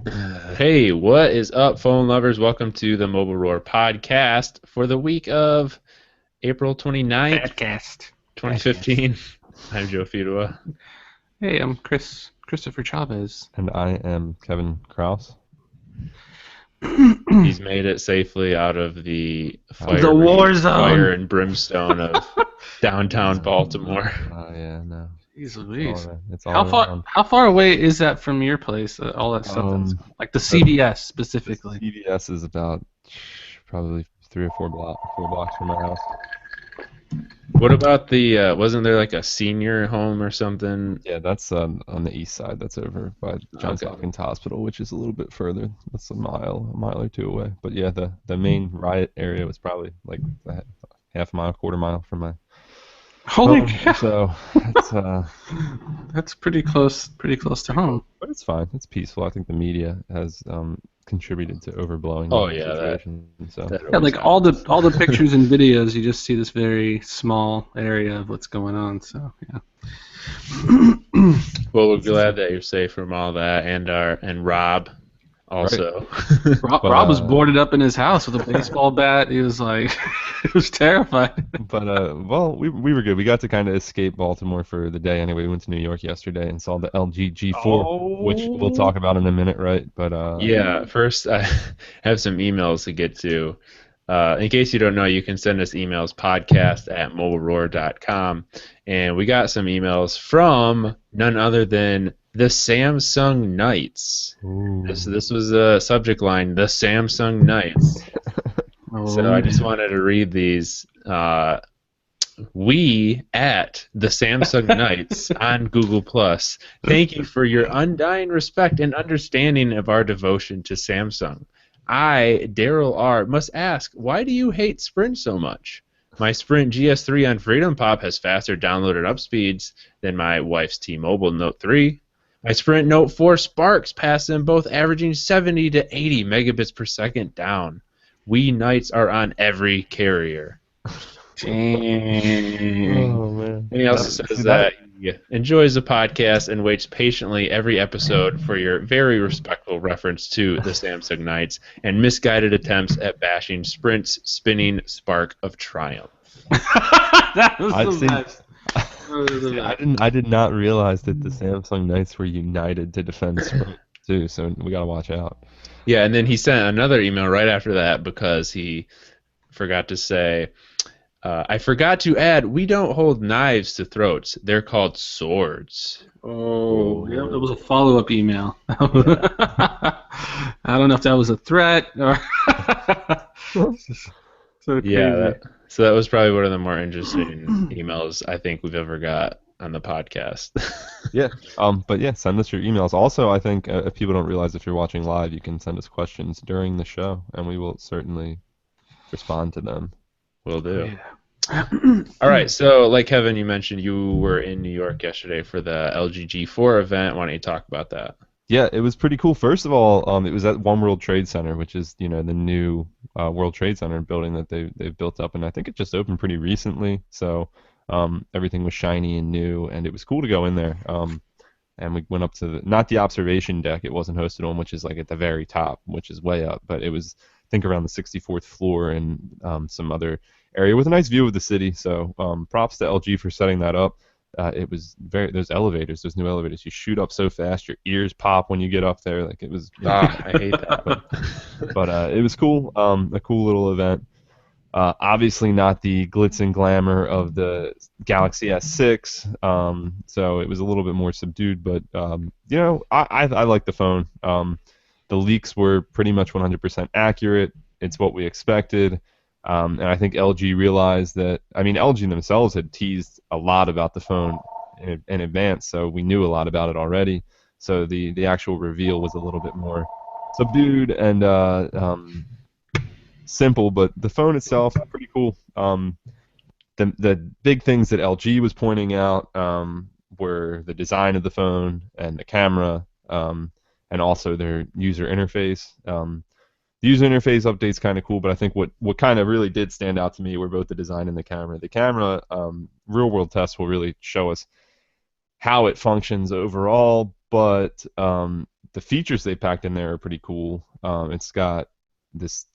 Hey, what is up, phone lovers? Welcome to the Mobile Roar podcast for the week of April 29th, Badcast. Badcast. 2015. I'm Joe Fidua. Hey, I'm Christopher Chavez. And I am Kevin Kraus. He's made it safely out of the The war fire zone. and brimstone of downtown Baltimore. Yeah, no. Jeez It's all, Louise. it's How all far around. how far away is that from your place? All that stuff that's Um, like the the, CVS the specifically. CVS is about probably 4 blocks from my house. What about wasn't there like a senior home or something? Yeah, that's on the east side. That's over by Johns Okay. Hopkins Hospital, which is a little bit further. That's a mile or two away. But yeah, the main riot area was probably like a half mile, quarter mile from my Holy home. cow. So it's That's pretty close to pretty close, home. but it's fine. It's peaceful. I think the media has contributed to overblowing the Oh whole yeah, situation. So that Yeah, always like all the happens. all the pictures and videos, you just see this very small area of what's going on. So yeah. Well, we're glad that you're safe from all that, and Rob right, also. but Rob was boarded up in his house with a baseball bat. He was like, he was terrified. well, we were good. We got to kind of escape Baltimore for the day anyway. We went to New York yesterday and saw the LG G4, which we'll Oh. talk about in a minute, right? But Yeah, first I have some emails to get to. In case you don't know, you can send us emails podcast@mobileroar.com. And we got some emails from none other than the Samsung Knights. This ooh. this was a subject line, the Samsung Knights. So I Oh. just wanted to read these. We at the Samsung Knights on Google Plus thank you for your undying respect and understanding of our devotion to Samsung. I, Daryl R, must ask, why do you hate Sprint so much? My Sprint GS3 on Freedom Pop has faster download and up speeds than my wife's T-Mobile Note 3. My Sprint Note 4 Sparks pass them both, averaging 70 to 80 megabits per second down. We Knights are on every carrier. Dang. Oh man, And he also see says that. that he enjoys the podcast and waits patiently every episode for your very respectful reference to the Samsung Knights and misguided attempts at bashing Sprint's spinning spark of triumph. That was I the see. best. That was the See, best. I did not realize that the Samsung Knights were united to defend Sprint too. So we gotta watch out. Yeah, and then he sent another email right after that because he forgot to say, I forgot to add, we don't hold knives to throats. They're called swords. Oh, yeah, that was a Oh, follow-up email. yeah. I don't know if that was a threat or so Yeah, crazy. so that was probably one of the more interesting emails I think we've ever got on the podcast. Yeah. But yeah, send us your emails. Also, I think if people don't realize, if you're watching live, you can send us questions during the show, and we will certainly respond to them. Will Oh do. yeah. All right, so like Kevin, you mentioned you were in New York yesterday for the LGG4 event. Why don't you talk about that? Yeah, it was pretty cool. First of all, it was at One World Trade Center, which is, the new World Trade Center building that they've built up, and I think it just opened pretty recently. So everything was shiny and new, and it was cool to go in there. And we went up to not the observation deck. It wasn't hosted on, which is like at the very top, which is way up, but it was, I think, around the 64th floor and some other area with a nice view of the city. So props to LG for setting that up. It was those elevators, those new elevators. You shoot up so fast, your ears pop when you get up there. Like it was really Ah, cool. I hate that. But it was cool. A cool little event. Obviously not the glitz and glamour of the Galaxy S6, so it was a little bit more subdued. But I like the phone. The leaks were pretty much 100% accurate. It's what we expected, and I think LG realized that. I mean, LG themselves had teased a lot about the phone in advance, so we knew a lot about it already. So the actual reveal was a little bit more subdued and simple, but the phone itself pretty cool. The big things that LG was pointing out were the design of the phone and the camera, and also their user interface. The user interface update's kind of cool, but I think what kind of really did stand out to me were both the design and the camera. The camera, real world tests will really show us how it functions overall, but the features they packed in there are pretty cool. It's got this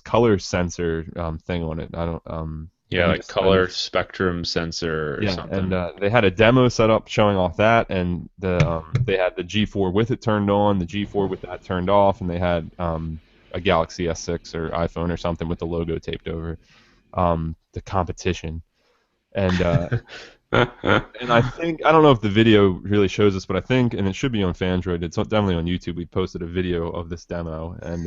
color sensor thing on it. I don't Yeah, let me like just find color it. spectrum sensor or Yeah, and something. they had a demo set up showing off that, and they had the G4 with it turned on, the G4 with that turned off, and they had a Galaxy S6 or iPhone or something with the logo taped over. The competition, and I think I don't know if the video really shows this, but I think, and it should be on Phandroid. It's definitely on YouTube. We posted a video of this demo, and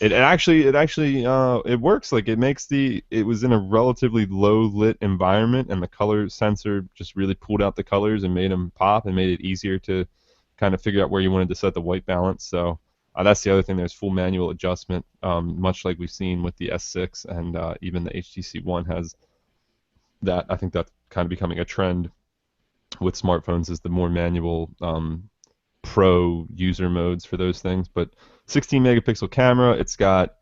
it works. Like it was in a relatively low lit environment, and the color sensor just really pulled out the colors and made them pop, and made it easier to kind of figure out where you wanted to set the white balance. So that's the other thing. There's full manual adjustment, much like we've seen with the S6, and even the HTC One has that. I think that's kind of becoming a trend with smartphones, is the more manual pro user modes for those things. But 16 megapixel camera, it's got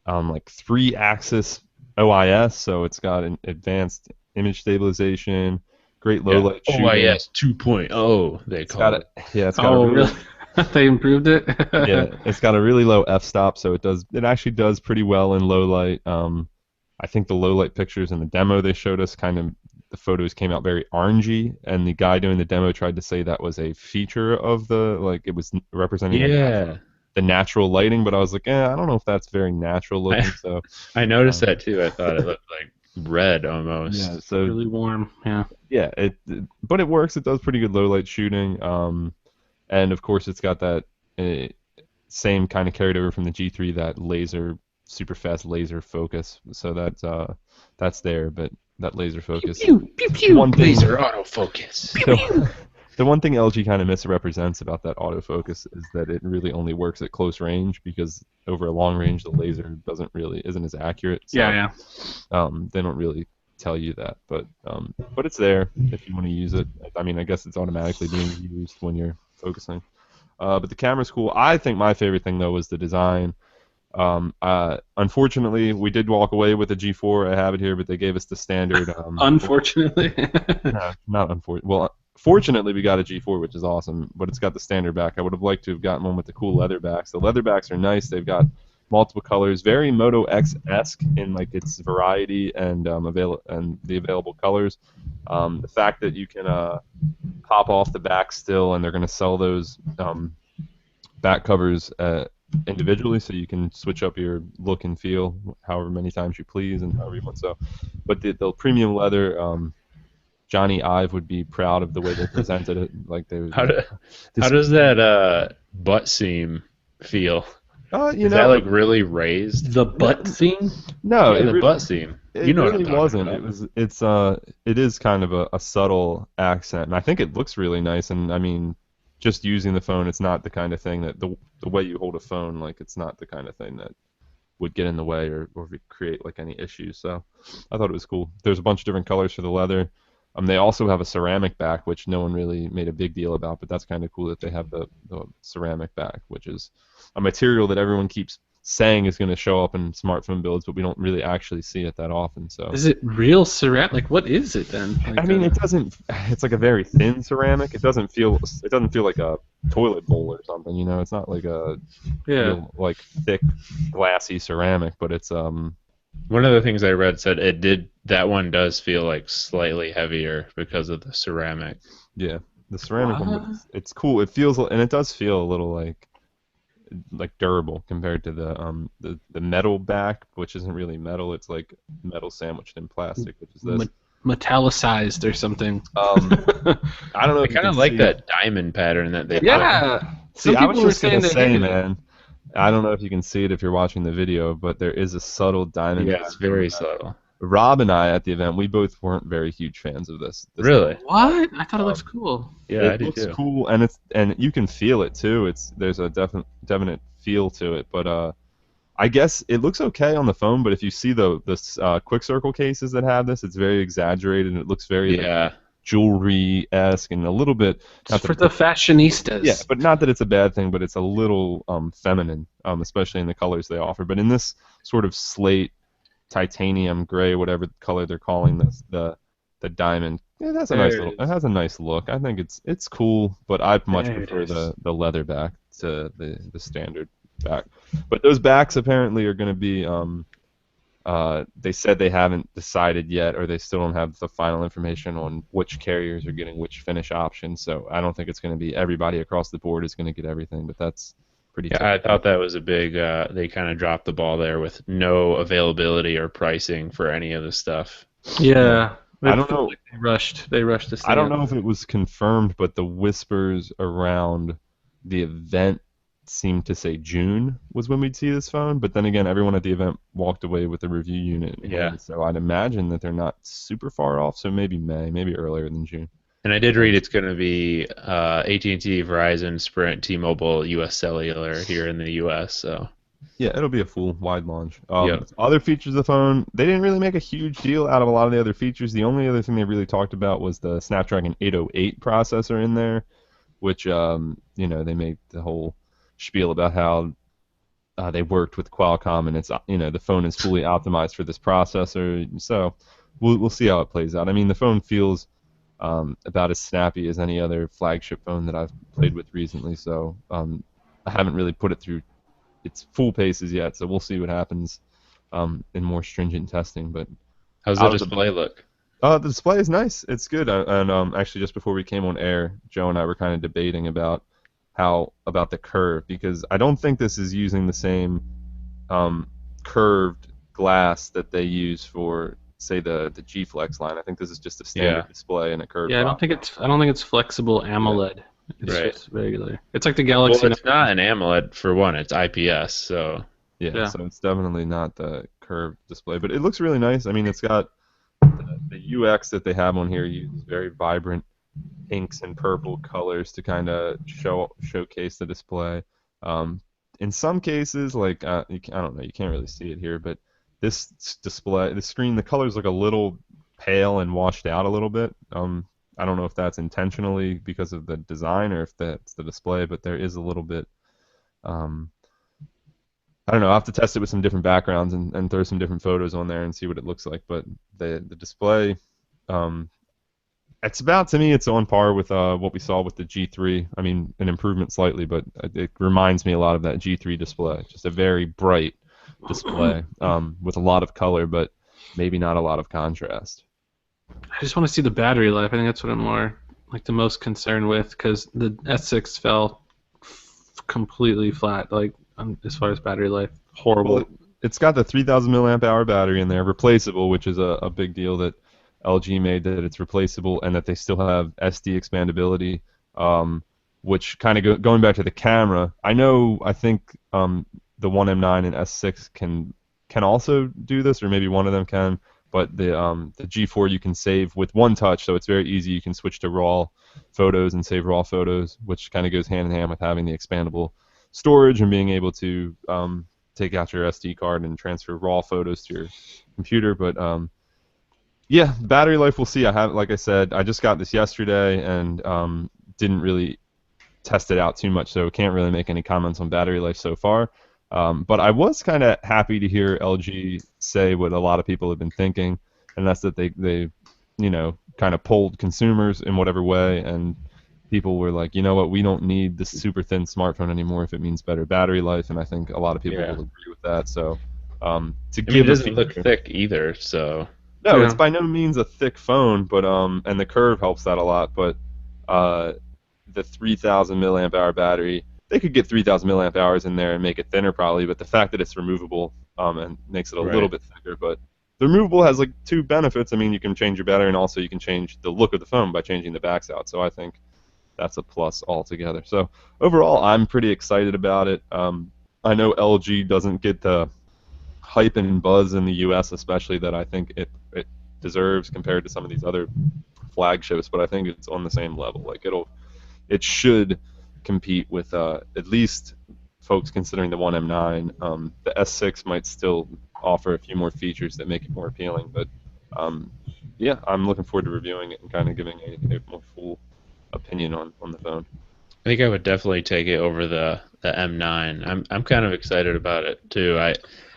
like 3-axis OIS, so it's got an advanced image stabilization, great low Yeah, light shooting. OIS 2.0 they It's got call a it. yeah, it's got a Oh, really really? They improved it? yeah, it's got a really low f-stop, so it actually does pretty well in low light. I think the low light pictures in the demo they showed us, kind of the photos came out very orangey, and the guy doing the demo tried to say that was a feature of like it was representing Yeah, the natural lighting, but I was like, I don't know if that's very natural I looking. So I noticed um, that too. I thought it looked like red yeah, almost. so Really warm, yeah. yeah, but it works. It does pretty good low light shooting, and of course it's got that uh, same kind of carried over from the G3, that laser, super fast laser focus. So that's there, but that laser focus. Pew pew The pew. one thing, Laser autofocus. the one thing LG kind of misrepresents about that autofocus is that it really only works at close range, because over a long range the laser isn't as accurate. So Yeah, yeah. they don't really tell you that, but it's there if you want to use it. I mean, I guess it's automatically being used when you're focusing. But the camera's cool. I think my favorite thing though was the design. Unfortunately, we did walk away with a G4. I have it here, but they gave us the standard. Unfortunately. No, not unfortunately. Well, fortunately, we got a G4, which is awesome, but it's got the standard back. I would have liked to have gotten one with the cool leather backs. The leather backs are nice. They've got multiple colors, very Moto X-esque in like its variety and the available colors. The fact that you can pop off the back still, and they're going to sell those back covers individually, so you can switch up your look and feel however many times you please and however you want. So, but the premium leather, Johnny Ive would be proud of the way they presented it. Like How do, how this, does that butt seam feel? you Is that know, like really raised? The butt scene? no, Yeah, the butt seam. You it know what I'm really talking wasn't. about. It is kind of a subtle accent, and I think it looks really nice. And I mean, just using the phone, it's not the kind of thing that the way you hold a phone, like it's not the kind of thing that would get in the way or create like any issues. So I thought it was cool. There's a bunch of different colors for the leather. They also have a ceramic back, which no one really made a big deal about, but that's kind of cool that they have the ceramic back, which is a material that everyone keeps saying is going to show up in smartphone builds, but we don't really actually see it that often. So Is it real ceramic? Like, what is it then? Like, I mean, it doesn't. It's like a very thin ceramic. It doesn't feel. It doesn't feel like a toilet bowl or something. You know, it's not like a yeah. real, like thick, glassy ceramic. But it's One of the things I read said that one does feel like slightly heavier because of the ceramic. yeah, the ceramic one. What? But it's cool. It feels, and it does feel a little like durable compared to the metal back, which isn't really metal. It's like metal sandwiched in plastic, which is this. Metallicized or something. I don't know I if you kind of can like see that diamond pattern that they put. Yeah. See, Some I was people were just gonna saying say, that. man. I don't know if you can see it if you're watching the video, but there is a subtle diamond. Yeah, it's very subtle. Rob and I at the event, we both weren't very huge fans of this. Really? What? I thought it looks cool. Yeah, I It do looks too. cool, and you can feel it too. There's a definite feel to it, but I guess it looks okay on the phone. But if you see the quick circle cases that have this, it's very exaggerated, and it looks very like, Yeah. jewelry-esque and a little bit. It's for the fashionistas. Yeah, but not that it's a bad thing, but it's a little feminine, especially in the colors they offer. But in this sort of slate, titanium gray, whatever color they're calling this, the diamond It has a nice There little. it It is. has a nice look. I think it's cool, but I much There it prefer is. the leather back to the standard back. But those backs apparently are going to be they said they haven't decided yet, or they still don't have the final information on which carriers are getting which finish options. So I don't think it's going to be everybody across the board is going to get everything, but that's pretty Yeah, I typical. thought that was a big. They kind of dropped the ball there with no availability or pricing for any of the stuff. Yeah, Yeah, I it don't feels know. like they rushed. They rushed this I thing don't out. know if it was confirmed, but the whispers around the event seemed to say June was when we'd see this phone. But then again, everyone at the event walked away with the review unit in Yeah, hand, so I'd imagine that they're not super far off. So maybe May, maybe earlier than June. and I did Um, read it's going to be AT&T, Verizon, Sprint, T-Mobile, U.S. Cellular here in the U.S. So Yeah, it'll be a full wide launch. yep, Other features of the phone, they didn't really make a huge deal out of a lot of the other features. The only other thing they really talked about was the Snapdragon 808 processor in there, which they made the whole spiel about how they worked with Qualcomm and it's the phone is fully optimized for this processor. So we'll see how it plays out. I mean, the phone feels about as snappy as any other flagship phone that I've played with recently. So I haven't really put it through its full paces yet. So we'll see what happens in more stringent testing. But how's the out of the display look? the display is nice. It's good. And actually, just before we came on air, Joe and I were kind of debating how about the curve because I don't think this is using the same um, curved glass that they use for say the G Flex line. I think this is just a Yeah, standard display and a curved Yeah, I don't bottom. think it's. I don't think it's flexible Yeah, AMOLED. It's right. just regular. It's like the Well, Galaxy it's not 9. an AMOLED for one; it's IPS. So yeah. Yeah. So it's definitely not the curved display, but it looks really nice. I mean, it's got the UX that they have on here uses very vibrant pinks and purple colors to kind of showcase the display. Um, in some cases, like I don't know, you can't really see it here, but this display, the screen, the colors look a little pale and washed out a little bit. I don't know if that's intentionally because of the design or if that's the display, but there is a little bit. Um, I don't know. I'll have to test it with some different backgrounds and throw some different photos on there and see what it looks like. But the display, um, it's about to me. It's on par with what we saw with the G3. I mean, an improvement slightly, but it reminds me a lot of that G3 display. Just a very bright display with a lot of color, but maybe not a lot of contrast. I just want to see the battery life. I think that's what I'm more like the most concerned with because the S6 fell completely flat. Like as far as battery life, Well, horrible. it's got the 3,000 milliamp hour battery in there, replaceable, which is a big deal that LG made that it's replaceable and that they still have SD expandability. Which kind of going back to the camera, I think the 1M9 and S6 can also do this, or maybe one of them can. But the G4 you can save with one touch, so it's very easy. You can switch to RAW photos and save RAW photos, which kind of goes hand in hand with having the expandable storage and being able to take out your SD card and transfer RAW photos to your computer. But yeah, battery life we'll see. Like I said, I just got this yesterday and didn't really test it out too much, so can't really make any comments on battery life so far. But I was kind of happy to hear LG say what a lot of people have been thinking, and that's that they kind of polled consumers in whatever way, and people were like, you know what, we don't need this super thin smartphone anymore if it means better battery life, and I think a lot of people yeah, will agree with that. So to I mean, it give a doesn't look feature. thick either. So No, it's Yeah. by no means a thick phone, but and the curve helps that a lot. But uh, the 3,000 milliamp hour battery, they could get 3,000 milliamp hours in there and make it thinner probably. But the fact that it's removable and makes it a little right. bit thicker. But the removable has like two benefits. I mean, you can change your battery, and also you can change the look of the phone by changing the backs out. So I think that's a plus altogether. So overall, I'm pretty excited about it. I know LG doesn't get the hype and buzz in the U.S. especially that I think it deserves compared to some of these other flagships, but I think it's on the same level. Like it should compete with at least folks considering the 1M9. The S6 might still offer a few more features that make it more appealing, but um, yeah, I'm looking forward to reviewing it and kind of giving a more full opinion on the phone. I think I would definitely take it over the M9. I'm kind of excited about it too.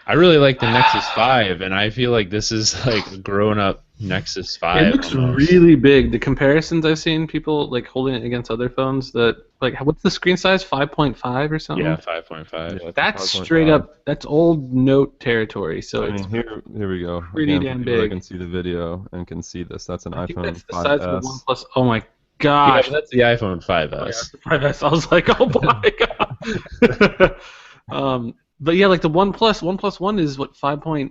I really like the Nexus 5, and I feel like this is like a grown-up Nexus It 5 looks almost. really big. The comparisons I've seen people like holding it against other phones that like what's the screen size? 5.5 or Yeah, something? 5.5. Yeah, it's a That's straight 5.5. up that's old Note territory. So I it's mean, here we go. pretty Again, for damn people that can big. see the video and can see this, that's an I think iPhone that's the size of the 5S. OnePlus. Oh my Yeah, but gosh. that's the iPhone Oh yeah, it's 5S. the 5S. I was like, oh my god. But yeah, like the OnePlus One is what 5.6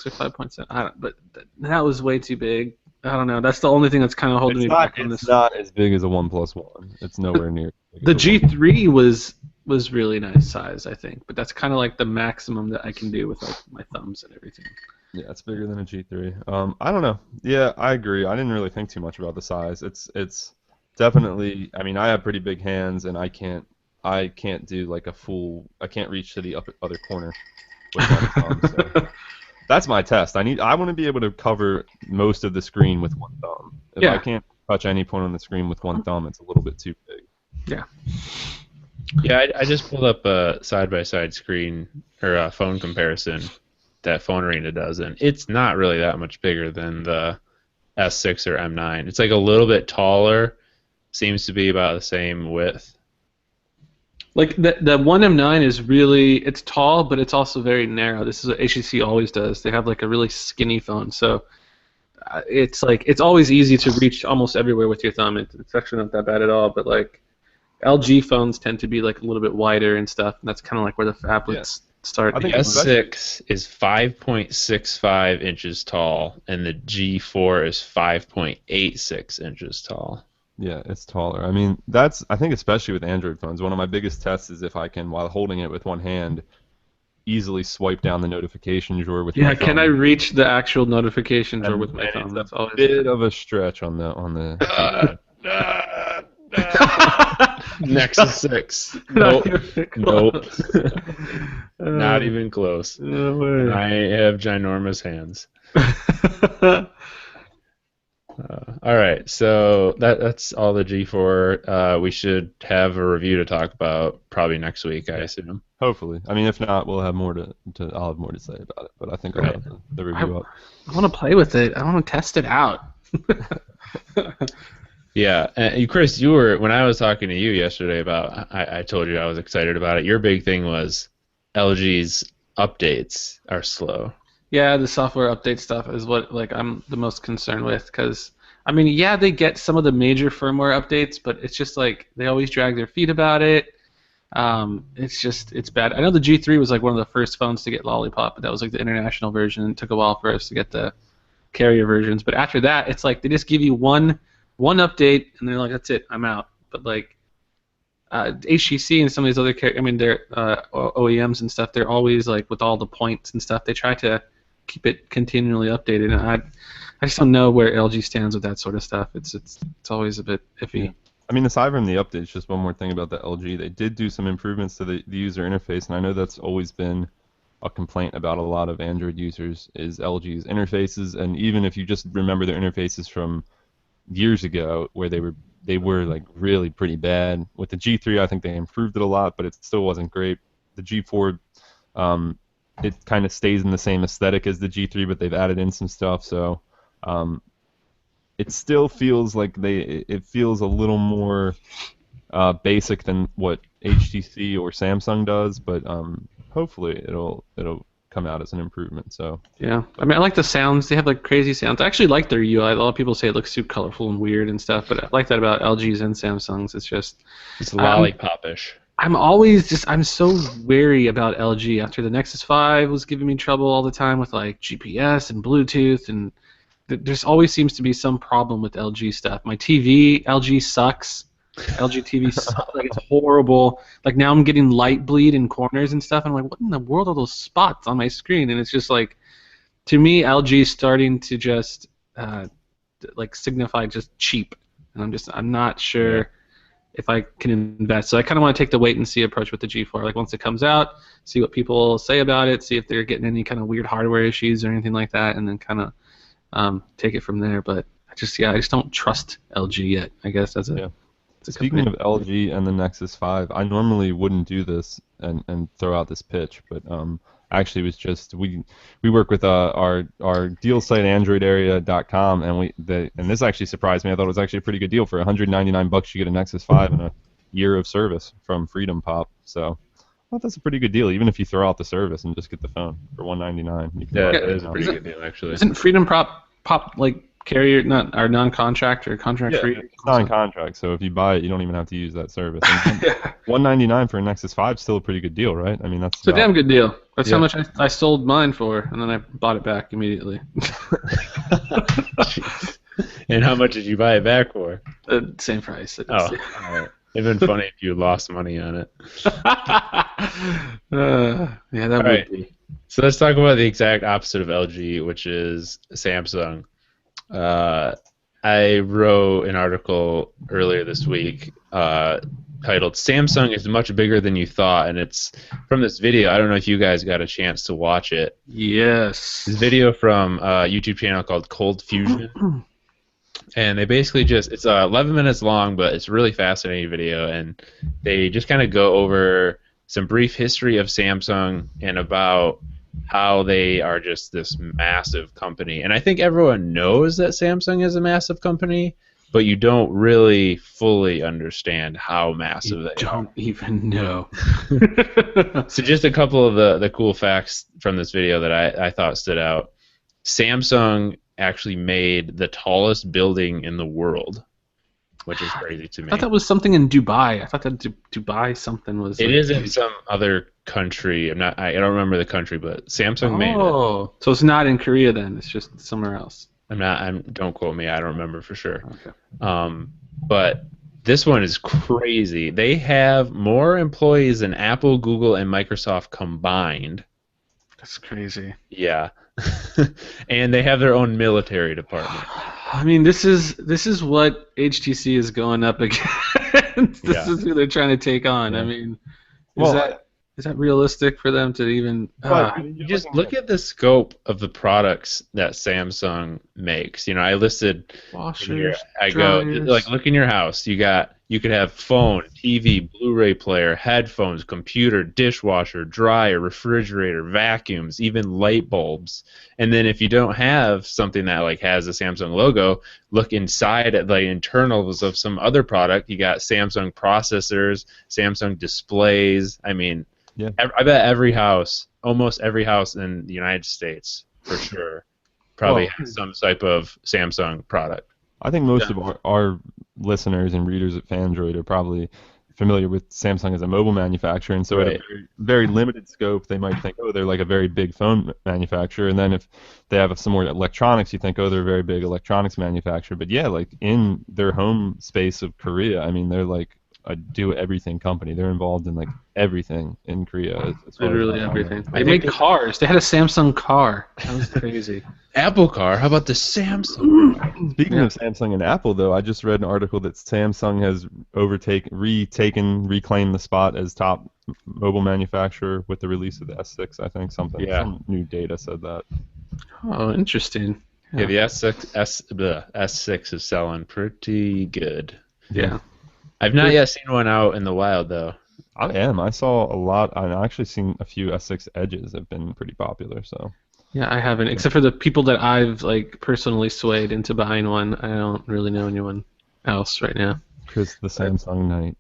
or 5.7. I don't. But that was way too big. I don't know. That's the only thing that's kind of holding It's me not back on it's this. not as big as a OnePlus One. It's nowhere near as big The as a One. G3 was really nice size, I think, but that's kind of like the maximum that I can do with like my thumbs and everything. Yeah, it's bigger than a G3. I don't know. Yeah, I agree. I didn't really think too much about the size. It's definitely. I mean, I have pretty big hands, and I can't do like a full. I can't reach to the other corner with one thumb. So that's my test. I want to be able to cover most of the screen with one thumb. If I Yeah, can't touch any point on the screen with one thumb, it's a little bit too big. yeah. Yeah, I just pulled up a side-by-side screen or a phone comparison that Phone Arena does, and it's not really that much bigger than the S6 or M9. It's like a little bit taller, seems to be about the same width. Like the one M9 is really it's tall, but it's also very narrow. This is what HTC always does. They have like a really skinny phone, so it's like it's always easy to reach almost everywhere with your thumb. It's actually not that bad at all. But like LG phones tend to be like a little bit wider and stuff, and that's kind of like where the phablets start. I think The especially- S6 is 5.65 inches tall, and the G4 is 5.86 inches tall. Yeah, it's taller. I mean, I think especially with Android phones, one of my biggest tests is if I can, while holding it with one hand, easily swipe down the notification drawer with my Yeah, thumb. can I reach the actual notifications or with my And thumb? it's That's a always bit of a stretch on the Nexus 6. Not Nope. even Nope. close. Not even close. No way. I have ginormous hands. All right, so that's all the G4. We should have a review to talk about probably next week, I assume. Hopefully. I mean, if not, we'll have more I'll have more to say about it. But I think I'll Right. have the review up. I want to play with it. I want to test it out. Yeah, and Chris, you were when I was talking to you yesterday about I told you I was excited about it. Your big thing was LG's updates are slow. Yeah, the software update stuff is what like I'm the most concerned with because I mean, yeah, they get some of the major firmware updates, but it's just like they always drag their feet about it. It's bad. I know the G3 was like one of the first phones to get Lollipop, but that was like the international version. It took a while for us to get the carrier versions, but after that, it's like they just give you one update and they're like, that's it, I'm out. But like HTC and some of these other, I mean, they're OEMs and stuff. They're always like with all the points and stuff. They try to keep it continually updated, and I just don't know where LG stands with that sort of stuff. It's always a bit iffy. Yeah. I mean, aside from the updates, just one more thing about the LG. They did do some improvements to the user interface, and I know that's always been a complaint about a lot of Android users is LG's interfaces, and even if you just remember their interfaces from years ago, where they were like really pretty bad. With the G3, I think they improved it a lot, but it still wasn't great. The G4, it kind of stays in the same aesthetic as the G3, but they've added in some stuff, so it still feels like it feels a little more basic than what HTC or Samsung does, but hopefully it'll come out as an improvement. So Yeah, I mean, I like the sounds. They have like crazy sounds. I actually like their UI. A lot of people say it looks too colorful and weird and stuff, but I like that about LGs and Samsungs. It's just It's lollipop-ish. I'm so wary about LG. After the Nexus 5 was giving me trouble all the time with like GPS and Bluetooth, and there's always seems to be some problem with LG stuff. My TV, LG sucks. LG TV sucks. Like it's horrible. Like now I'm getting light bleed in corners and stuff. I'm like, what in the world are those spots on my screen? And it's just like, to me, LG is starting to just like signify just cheap. And I'm not sure if I can invest. So I kind of want to take the wait and see approach with the G4. Like once it comes out, see what people say about it, see if they're getting any kind of weird hardware issues or anything like that, and then kind of take it from there. But I just don't trust LG yet. I guess as a speaking of LG and the Nexus 5, I normally wouldn't do this and throw out this pitch, but actually was just we work with our deal site androidarea.com, and this actually surprised me. I thought it was actually a pretty good deal. For $199 you get a Nexus 5 and a year of service from Freedom Pop. So I thought that's a pretty good deal, even if you throw out the service and just get the phone for $199. You can Yeah, buy it is a now. pretty good deal, actually. Isn't Freedom Pop like carrier not or non-contract or contract free? It's non-contract, so if you buy it, you don't even have to use that service. And Yeah. $199 for a Nexus 5 is still a pretty good deal, right? I mean, that's It's a damn good deal. That's Yeah. how much I sold mine for, and then I bought it back immediately. Jeez. And how much did you buy it back for? The same price. Oh, all right. It'd been funny if you lost money on it. Yeah, that would right. be. So let's talk about the exact opposite of LG, which is Samsung. I wrote an article earlier this week titled "Samsung is much bigger than you thought," and it's from this video. I don't know if you guys got a chance to watch it. Yes. This video from a YouTube channel called Cold Fusion. And they basically it's 11 minutes long, but it's a really fascinating video, and they just kind of go over some brief history of Samsung and about how they are just this massive company. And I think everyone knows that Samsung is a massive company, but you don't really fully understand how massive You they are. don't even know. So just a couple of the cool facts from this video that I thought stood out. Samsung actually made the tallest building in the world, which is crazy to me. I thought that was something in Dubai. I thought that Dubai something was. It like, is in some other country. I don't remember the country, but Samsung made it. Oh, so it's not in Korea then? It's just somewhere else. Don't quote me. I don't remember for sure. Okay. But this one is crazy. They have more employees than Apple, Google, and Microsoft combined. That's crazy. Yeah. And they have their own military department. I mean, this is what HTC is going up against. This is who they're trying to take on. Yeah. I mean, Well, is that realistic for them to even? You just look at the scope of the products that Samsung makes. You know, I listed Washers, like look in your house. You could have phone, TV, Blu-ray player, headphones, computer, dishwasher, dryer, refrigerator, vacuums, even light bulbs. And then if you don't have something that like has a Samsung logo, look inside at the internals of some other product. You got Samsung processors, Samsung displays. I mean, yeah. I bet almost every house in the United States, for sure, probably has some type of Samsung product. I think most of our listeners and readers at Phandroid are probably familiar with Samsung as a mobile manufacturer, and so at a very, very limited scope, they might think, oh, they're like a very big phone manufacturer, and then if they have some more electronics, you think, oh, they're a very big electronics manufacturer. But yeah, like in their home space of Korea, I mean, they're like a do-everything company. They're involved in like everything in Korea. Literally everything. They made cars. They had a Samsung car. That was crazy. Apple car? How about the Samsung? Speaking of Samsung and Apple, though, I just read an article that Samsung has reclaimed the spot as top mobile manufacturer with the release of the S6. I think some new data said that. Oh, interesting. Yeah, the S6 is selling pretty good. Yeah. I've not yet seen one out in the wild, though. I am. I saw a lot. I've actually seen a few S6 Edges have been pretty popular. So. Yeah, I haven't. Except for the people that I've like personally swayed into buying one. I don't really know anyone else right now. Chris, the Samsung Knight.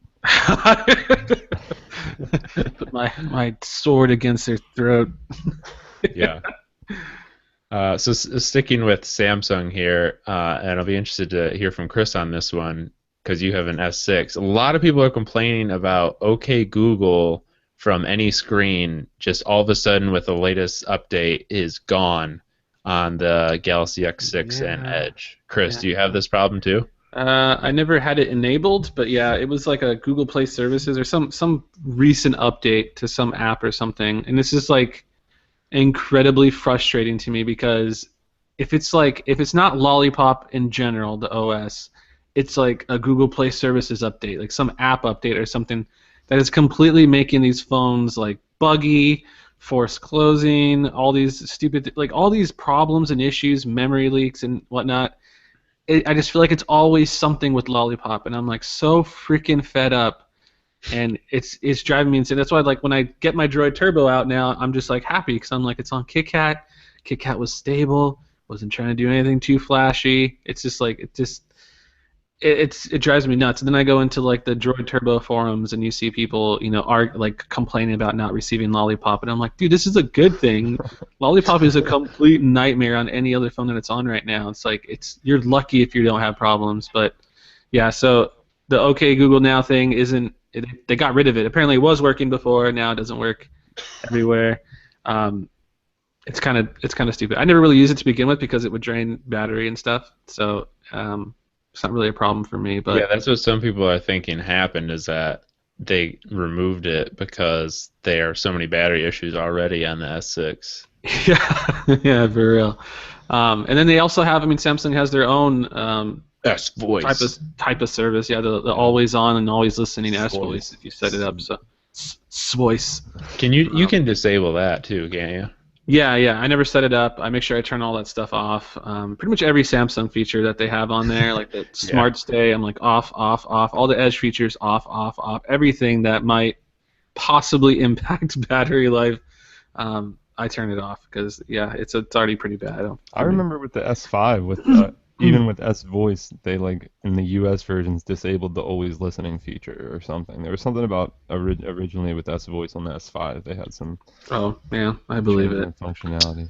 Put my sword against their throat. Yeah. So sticking with Samsung here, and I'll be interested to hear from Chris on this one, because you have an S6. A lot of people are complaining about OK Google from any screen just all of a sudden with the latest update is gone on the Galaxy X6 and Edge. Chris, do you have this problem too? I never had it enabled, but yeah, it was like a Google Play Services or some recent update to some app or something. And this is like incredibly frustrating to me because if it's not Lollipop in general, the OS, it's like a Google Play Services update, like some app update or something that is completely making these phones like buggy, forced closing, all these stupid, like all these problems and issues, memory leaks and whatnot. I just feel like it's always something with Lollipop, and I'm like so freaking fed up and it's driving me insane. That's why like when I get my Droid Turbo out now, I'm just like happy because I'm like it's on KitKat. KitKat was stable, wasn't trying to do anything too flashy. It's just like it drives me nuts. And then I go into like the Droid Turbo forums and you see people, are like complaining about not receiving Lollipop, and I'm like, dude, this is a good thing. Lollipop is a complete nightmare on any other phone that it's on right now. It's like you're lucky if you don't have problems. But yeah, so the OK Google Now thing they got rid of it. Apparently it was working before, now it doesn't work everywhere. It's kind of stupid. I never really used it to begin with because it would drain battery and stuff. So it's not really a problem for me. But yeah, that's what some people are thinking happened, is that they removed it because there are so many battery issues already on the S6. Yeah, for real. And then they also have, Samsung has their own S-Voice type of service. Yeah, the always on and always listening S-Voice if you set it up. So S-Voice. Can you can disable that too, can't you? Yeah, I never set it up. I make sure I turn all that stuff off. Pretty much every Samsung feature that they have on there, like the Smart Stay, I'm like off. All the Edge features off. Everything that might possibly impact battery life, I turn it off because it's already pretty bad. I remember with the S5 with even with S-Voice, they like in the US versions disabled the always listening feature or something. There was something about originally with S-Voice on the S5. They had some. Oh man, I believe it. Functionality.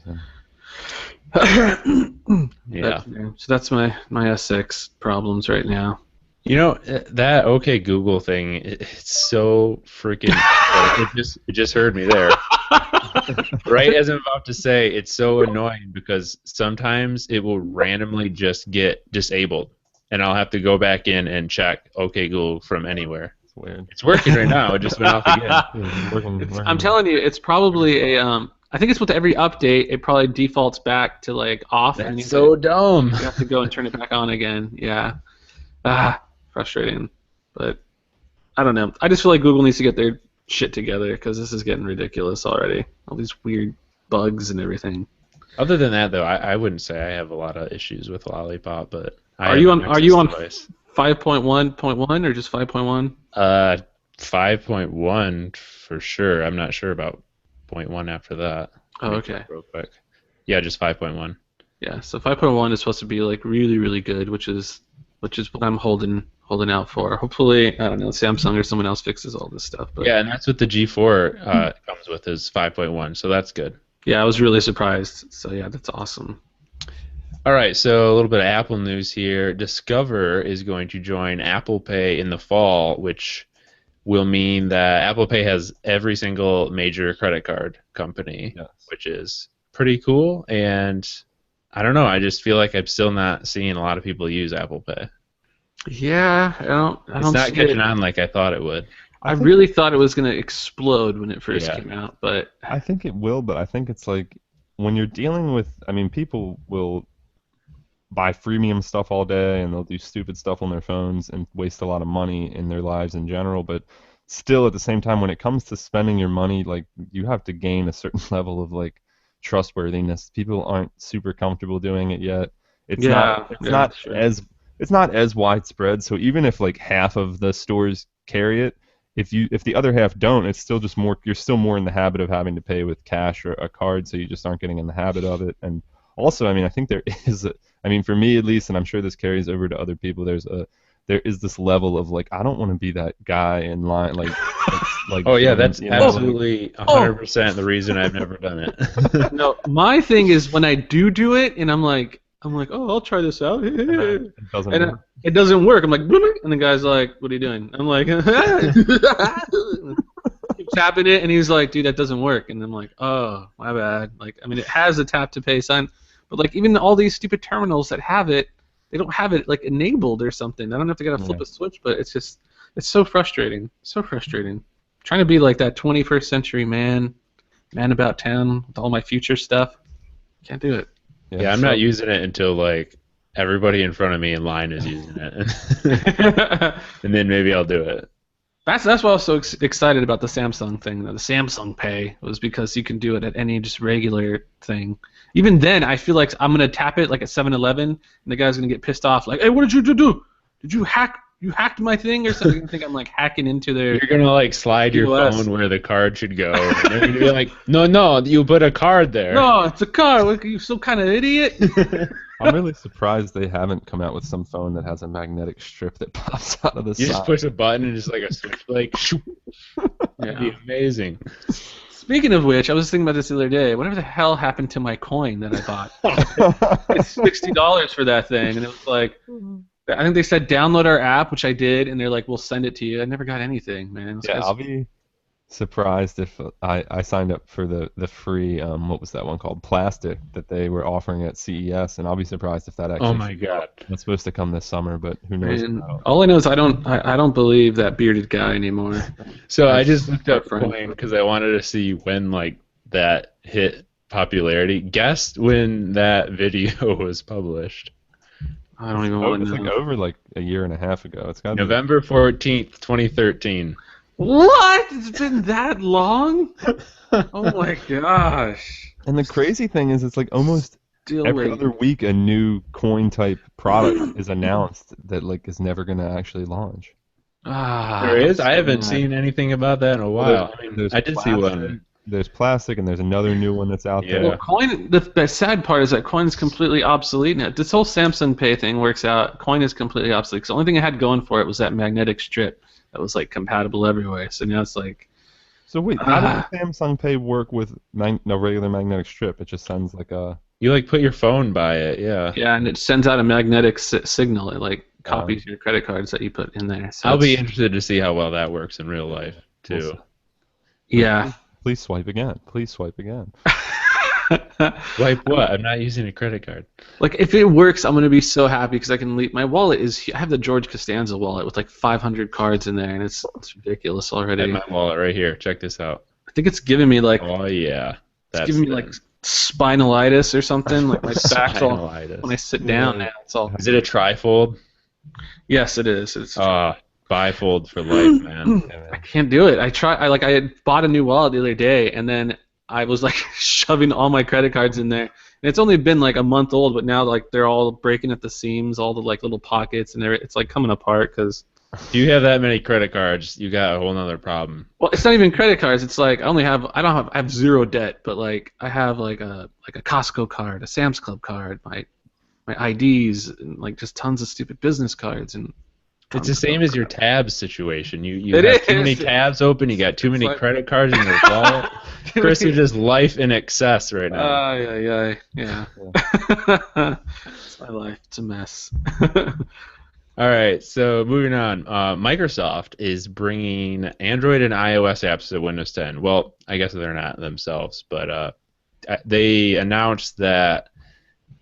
Yeah. So that's my S6 problems right now. That OK Google thing, it's so freaking. It just heard me there. Right as I'm about to say, it's so annoying because sometimes it will randomly just get disabled, and I'll have to go back in and check OK Google from anywhere. It's weird. It's working right now. It just went off again. Working. I'm telling you, it's probably I think it's with every update, it probably defaults back to like off. That's and so dumb. You have to go and turn it back on again. Yeah. Frustrating. But I don't know. I just feel like Google needs to get their shit together because this is getting ridiculous already. All these weird bugs and everything. Other than that, though, I wouldn't say I have a lot of issues with Lollipop. But are you on 5.1.1 or just 5.1? 5.1 for sure. I'm not sure about 0.1 after that. Oh, okay. Real quick. Yeah, just 5.1. Yeah, so 5.1 is supposed to be like really, really good, which is what I'm holding out for. Hopefully, I don't know, Samsung or someone else fixes all this stuff. But yeah, and that's what the G4 comes with, is 5.1, so that's good. Yeah, I was really surprised. So yeah, that's awesome. All right, so a little bit of Apple news here. Discover is going to join Apple Pay in the fall, which will mean that Apple Pay has every single major credit card company, which is pretty cool. And I don't know, I just feel like I'm still not seeing a lot of people use Apple Pay. Yeah, I don't. It's not catching on like I thought it would. I really thought it was going to explode when it first came out, but I think it will. But I think it's like when you're dealing with, people will buy freemium stuff all day and they'll do stupid stuff on their phones and waste a lot of money in their lives in general. But still, at the same time, when it comes to spending your money, like you have to gain a certain level of like trustworthiness. People aren't super comfortable doing it yet. It's not as widespread. So even if like half of the stores carry it, if the other half don't, it's still just more. You're still more in the habit of having to pay with cash or a card, so you just aren't getting in the habit of it. And also, I think there is, for me at least, and I'm sure this carries over to other people. There is this level of like, I don't want to be that guy in line, like. Oh yeah, that's absolutely 100% the reason I've never done it. No, my thing is when I do it, and I'm like, oh, I'll try this out. It doesn't work. I'm like, and the guy's like, what are you doing? I'm like, keep tapping it, and he's like, dude, that doesn't work. And I'm like, oh, my bad. Like, it has a tap to pay sign, but like even all these stupid terminals that have it, they don't have it like enabled or something. I don't have to flip a switch, but it's so frustrating. So frustrating. Trying to be like that 21st century man about town with all my future stuff. Can't do it. Yeah, I'm not using it until like everybody in front of me in line is using it, and then maybe I'll do it. That's why I was so excited about the Samsung thing. The Samsung Pay was because you can do it at any just regular thing. Even then, I feel like I'm gonna tap it like at 7-Eleven, and the guy's gonna get pissed off, like, "Hey, what did you do? Did you hack you hacked my thing or something. I think I'm like hacking into their. You're gonna like slide your POS. phone where the card should go. And they're gonna be like, no, you put a card there. No, it's a car. What, are you some kind of idiot? I'm really surprised they haven't come out with some phone that has a magnetic strip that pops out of the You side. just push a button and just like a switch, like, shoop. That'd be amazing. Speaking of which, I was thinking about this the other day. Whatever the hell happened to my coin that I bought? It's $60 for that thing, and it was like, I think they said download our app, which I did, and they're like, we'll send it to you. I never got anything, man. Yeah, I'll be surprised if I signed up for the free what was that one called, plastic, that they were offering at CES, and I'll be surprised if that actually. Oh my god. It's supposed to come this summer, but who knows? And all I know is I don't believe that bearded guy anymore. So I just looked up friend. coin because I wanted to see when like that hit popularity. Guess when that video was published. I don't even Oh, want it's to like know. over like a year and a half ago. It's got November 14th, 2013. What? It's been that long? Oh my gosh. And the crazy thing is, it's like almost Still every waiting. other week a new coin type product is announced that like is never going to actually launch. There is? I haven't seen anything about that in a while. I mean, There's I did see plastic, one. There's plastic, and there's another new one that's out Yeah. there. Well, coin. The sad part is that coin is completely obsolete now. This whole Samsung Pay thing works out. Coin is completely obsolete. 'Cause the only thing it had going for it was that magnetic strip that was like compatible everywhere. So now it's like, So wait, how does Samsung Pay work with no regular magnetic strip? It just sends like a. You like put your phone by it, yeah. yeah, and it sends out a magnetic signal. It like copies your credit cards that you put in there. So I'll be it's- interested to see how well that works in real life too. Yeah. Please swipe again. Please swipe again. Like what? I'm not using a credit card. Like if it works, I'm gonna be so happy because I can leave. My wallet is. I have the George Costanza wallet with like 500 cards in there, and it's ridiculous I already. have my wallet right here. Check this out. I think it's giving me like Oh yeah. it's giving me like spinalitis or something. Like my back's all Spinalitis. when I sit down now. It's all. Is it a trifold? Yes, it is. It's. Bifold for life, man. I can't do it. I had bought a new wallet the other day, and then I was like shoving all my credit cards in there. And it's only been like a month old, but now like they're all breaking at the seams, all the like little pockets, and it's like coming apart because. If you have that many credit cards, you got a whole nother problem. Well, it's not even credit cards. It's like I have zero debt, but like I have like a Costco card, a Sam's Club card, my IDs, and like just tons of stupid business cards and. It's the same as your tabs situation. You It have too is. many tabs open. You got too many like- credit cards in your wallet. Chris is just life in excess right now. Yeah. It's my life. It's a mess. All right, so moving on. Microsoft is bringing Android and iOS apps to Windows 10. Well, I guess they're not themselves, but they announced that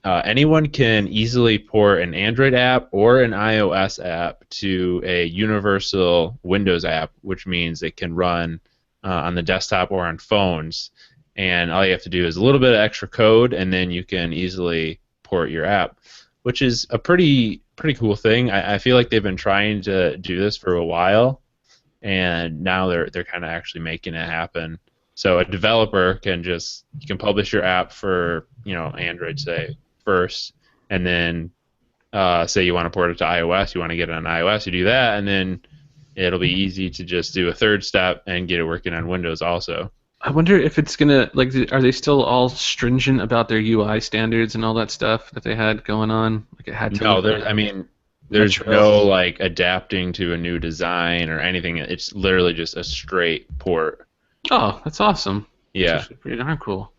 anyone can easily port an Android app or an iOS app to a universal Windows app, which means it can run on the desktop or on phones. And all you have to do is a little bit of extra code, and then you can easily port your app, which is a pretty cool thing. I feel like they've been trying to do this for a while, and now they're kind of actually making it happen. So a developer can you can publish your app for Android, say, first, and then say you want to port it to iOS, you want to get it on iOS, you do that, and then it'll be easy to just do a third step and get it working on Windows also. I wonder if it's gonna like. Are they still all stringent about their UI standards and all that stuff that they had going on? Like it had to. No, there's no like adapting to a new design or anything. It's literally just a straight port. Oh, that's awesome. Yeah. That's actually pretty darn cool.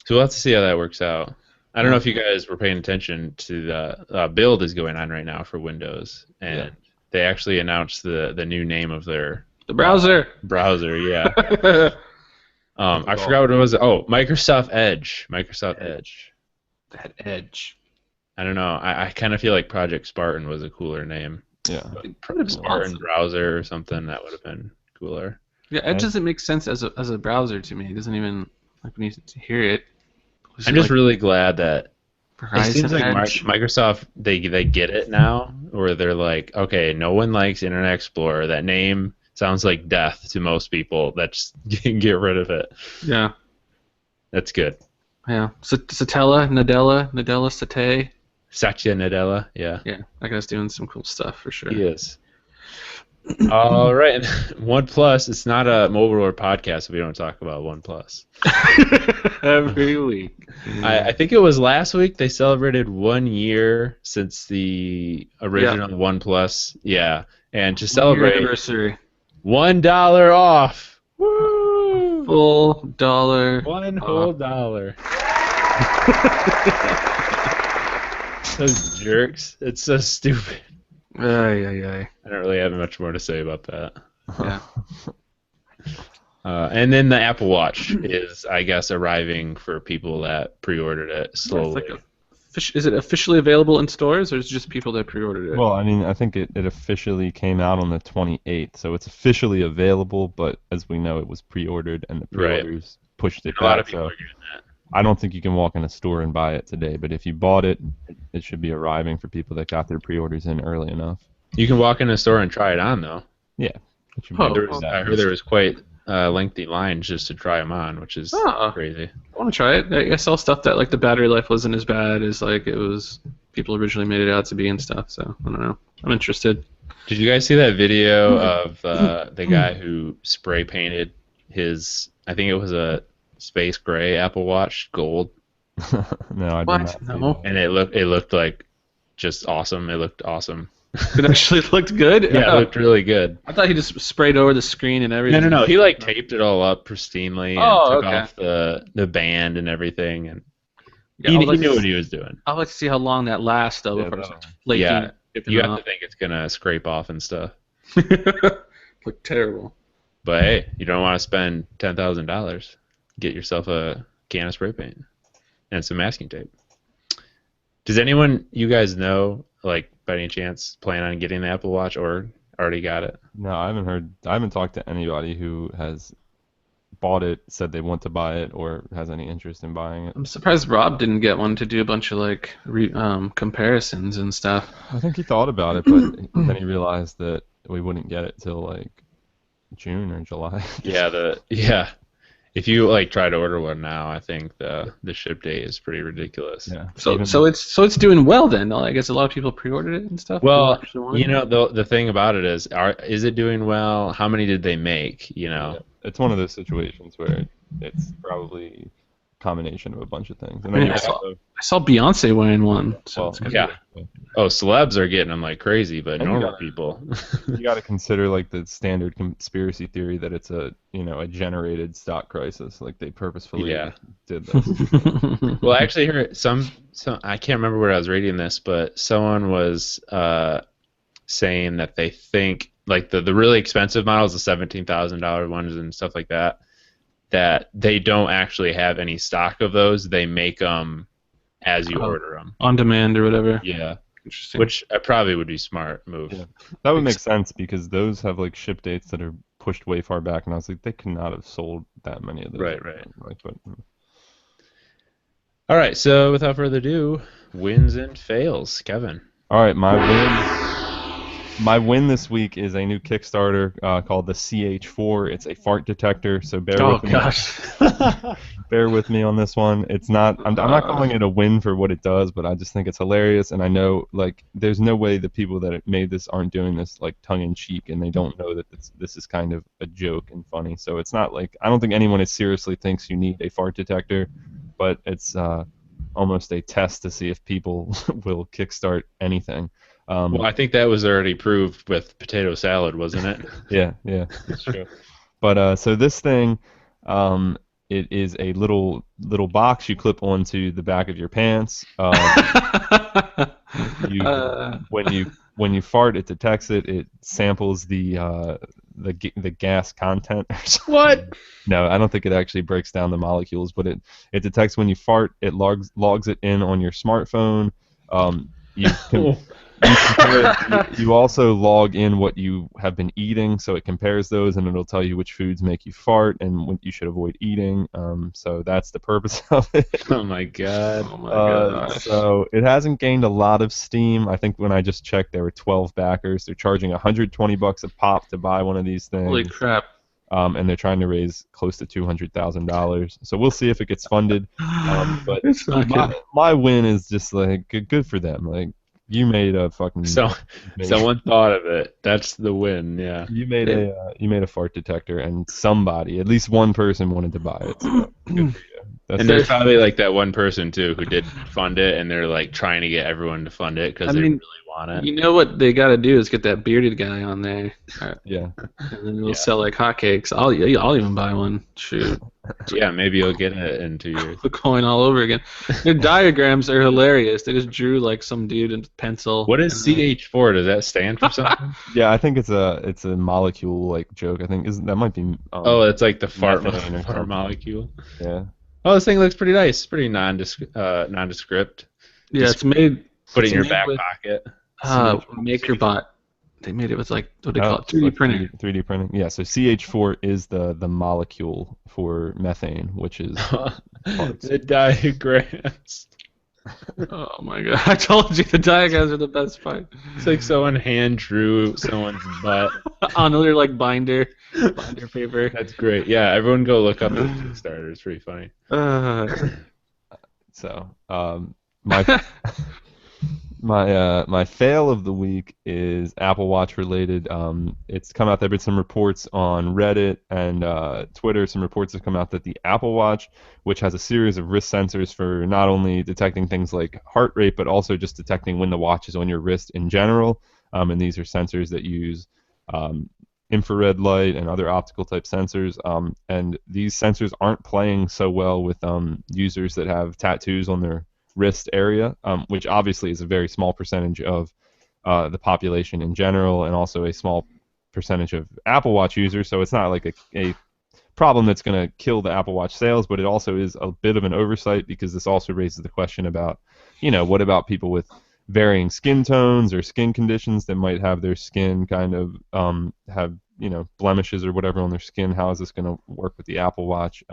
So we'll have to see how that works out. I don't know if you guys were paying attention to the build is going on right now for Windows, and they actually announced the new name of their browser. Browser, yeah. I forgot what it was. Oh, Microsoft Edge. Microsoft Edge. That Edge. I don't know. I kind of feel like Project Spartan was a cooler name. Yeah. Project Spartan browser or something, that would have been cooler. Yeah, Edge doesn't make sense as a browser to me. It doesn't even like when you hear it. I'm just really glad that Verizon it seems like Edge? Microsoft they get it now, where they're like, okay, no one likes Internet Explorer. That name sounds like death to most people. Let's get rid of it. Yeah. That's good. Yeah. Satella, Nadella, Satay. Satya Nadella. Yeah, Yeah, that guy's doing some cool stuff for sure. he is. All right, OnePlus. It's not a mobile or podcast if we don't talk about OnePlus. Every week. I think it was last week they celebrated 1 year since the original OnePlus. Yeah, and to 1 year celebrate, anniversary. $1 off. Woo! Full dollar. One whole dollar. Those jerks. It's so stupid. Ay. I don't really have much more to say about that. Yeah. And then the Apple Watch is, I guess, arriving for people that pre-ordered it slowly. Is it officially available in stores, or is it just people that pre-ordered it? Well, I mean, I think it officially came out on the 28th, so it's officially available, but as we know, it was pre-ordered, and the pre-orders pushed it a lot of back, people so are getting that. I don't think you can walk in a store and buy it today, but if you bought it, it should be arriving for people that got their pre-orders in early enough. You can walk in a store and try it on, though. Yeah. It should I be heard there was quite lengthy lines just to try them on, which is crazy. I want to try it. I saw stuff that like the battery life wasn't as bad as like it was people originally made it out to be and stuff. So I don't know. I'm interested. Did you guys see that video of the guy who spray painted his? I think it was a space gray Apple Watch gold. No, I did What? not see No. that. And it looked like just awesome. It looked awesome. It actually looked good. Yeah, it looked really good. I thought he just sprayed over the screen and everything. No. He like taped it all up pristinely and took okay. off the band and everything, and Yeah, he I'd knew what he was doing. I'd like to see how long that lasts though before it's flaking. Yeah, you have off. to think it's gonna scrape off and stuff. Look terrible. But hey, you don't want to spend $10,000. Get yourself a can of spray paint and some masking tape. Does anyone you guys know, like by any chance, plan on getting the Apple Watch or already got it? No, I haven't talked to anybody who has bought it, said they want to buy it, or has any interest in buying it. I'm surprised Rob didn't get one to do a bunch of like comparisons and stuff. I think he thought about it, but then he realized that we wouldn't get it till like June or July. Yeah. If you like try to order one now, I think the ship date is pretty ridiculous. Yeah. So it's doing well then. I guess a lot of people pre-ordered it and stuff. Well, you know, the thing about it is it doing well? How many did they make? You know, it's one of those situations where it's probably a combination of a bunch of things. And then I saw Beyonce wearing one. So it's yeah. Oh, celebs are getting them like crazy, but normal people. You got to consider like the standard conspiracy theory that it's a generated stock crisis, like they purposefully did this. Well, I actually heard some I can't remember where I was reading this, but someone was saying that they think like the really expensive models, the $17,000 ones and stuff like that, that they don't actually have any stock of those. They make them as you order them on demand or whatever. Yeah. Interesting. Which probably would be smart move. Yeah. That would make sense because those have like ship dates that are pushed way far back, and I was like, they could not have sold that many of those. Right. But, all right, so without further ado, wins and fails. Kevin. All right, my win this week is a new Kickstarter called the CH4. It's a fart detector, so bear with me. Gosh. Bear with me on this one. It's not. I'm not calling it a win for what it does, but I just think it's hilarious, and I know like there's no way the people that made this aren't doing this like tongue in cheek, and they don't know that this is kind of a joke and funny. So it's not like I don't think anyone seriously thinks you need a fart detector, but it's almost a test to see if people will kickstart anything. Well, I think that was already proved with potato salad, wasn't it? Yeah, that's true. But so this thing, it is a little box you clip onto the back of your pants. When you fart, it detects it. It samples the gas content. What? No, I don't think it actually breaks down the molecules, but it detects when you fart. It logs it in on your smartphone. You also log in what you have been eating, so it compares those, and it'll tell you which foods make you fart and what you should avoid eating. So that's the purpose of it. Oh my god. So it hasn't gained a lot of steam. I think when I just checked, there were 12 backers. They're charging $120 a pop to buy one of these things. Holy crap. and they're trying to raise close to $200,000. So we'll see if it gets funded. But It's not good. my win is just like good for them. Like you made a fucking So made- someone thought of it. That's the win. Yeah. you made a fart detector, and somebody, at least one person, wanted to buy it. So good for you. That's And there's probably like that one person too who did fund it, and they're like trying to get everyone to fund it because I they mean, really want it. You know what they got to do is get that bearded guy on there, yeah. and then it'll Yeah. sell like hotcakes. I'll even buy one. Shoot, Yeah, maybe you'll get it in 2 years. the coin all over again. Their diagrams are hilarious. They just drew like some dude in pencil. What is and then- CH4? Does that stand for something? Yeah, I think it's a molecule like joke. I think that might be. Oh, it's like the fart methane or something. molecule. Yeah. Oh, this thing looks pretty nice. Pretty nondescript. Yeah, Just it's made. Put it in your made back with- pocket. MakerBot. They made it with like what do they call it? 3D like printer. 3D printing. Yeah. So CH4 is the molecule for methane, which is The diagrams. Oh my god! I told you the diagrams are the best part. It's like someone hand drew someone's butt. On their like binder paper. That's great. Yeah, everyone go look up the Kickstarter. It's pretty funny. So my my fail of the week is Apple Watch related. It's come out. There've been some reports on Reddit and Twitter. Some reports have come out that the Apple Watch, which has a series of wrist sensors for not only detecting things like heart rate, but also just detecting when the watch is on your wrist in general. And these are sensors that use infrared light and other optical type sensors. And these sensors aren't playing so well with users that have tattoos on their wrist area, which obviously is a very small percentage of the population in general, and also a small percentage of Apple Watch users. So it's not like a problem that's going to kill the Apple Watch sales, but it also is a bit of an oversight because this also raises the question about, what about people with varying skin tones or skin conditions that might have their skin kind of have blemishes or whatever on their skin. How is this going to work with the Apple Watch?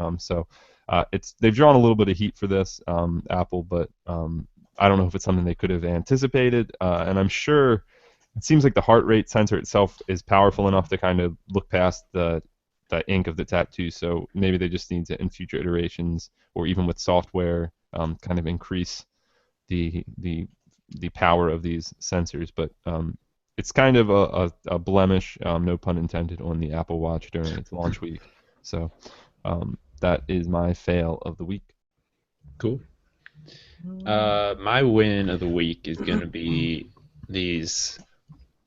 They've drawn a little bit of heat for this, Apple, but I don't know if it's something they could have anticipated. And I'm sure it seems like the heart rate sensor itself is powerful enough to kind of look past the ink of the tattoo. So maybe they just need to, in future iterations or even with software, kind of increase the power of these sensors. But it's kind of a blemish, no pun intended, on the Apple Watch during its launch week. So that is my fail of the week. Cool. My win of the week is going to be these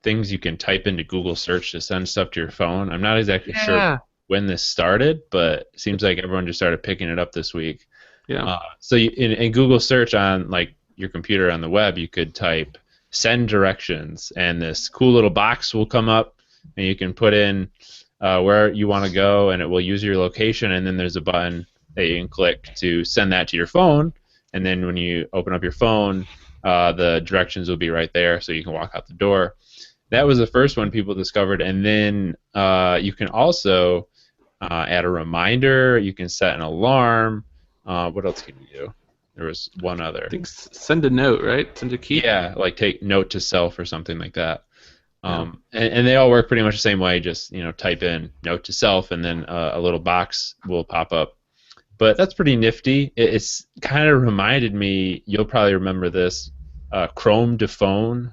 things you can type into Google search to send stuff to your phone. I'm not exactly sure when this started, but it seems like everyone just started picking it up this week. Yeah. So in Google search on like your computer on the web, you could type send directions, and this cool little box will come up, and you can put in where you want to go, and it will use your location, and then there's a button that you can click to send that to your phone, and then when you open up your phone, the directions will be right there, so you can walk out the door. That was the first one people discovered, and then you can also add a reminder, you can set an alarm. What else can you do? There was one other. I think send a note, right? Send a key. Yeah, like take note to self or something like that. And they all work pretty much the same way. Just type in note to self, and then a little box will pop up. But that's pretty nifty. It's kind of reminded me. You'll probably remember this. Chrome to phone.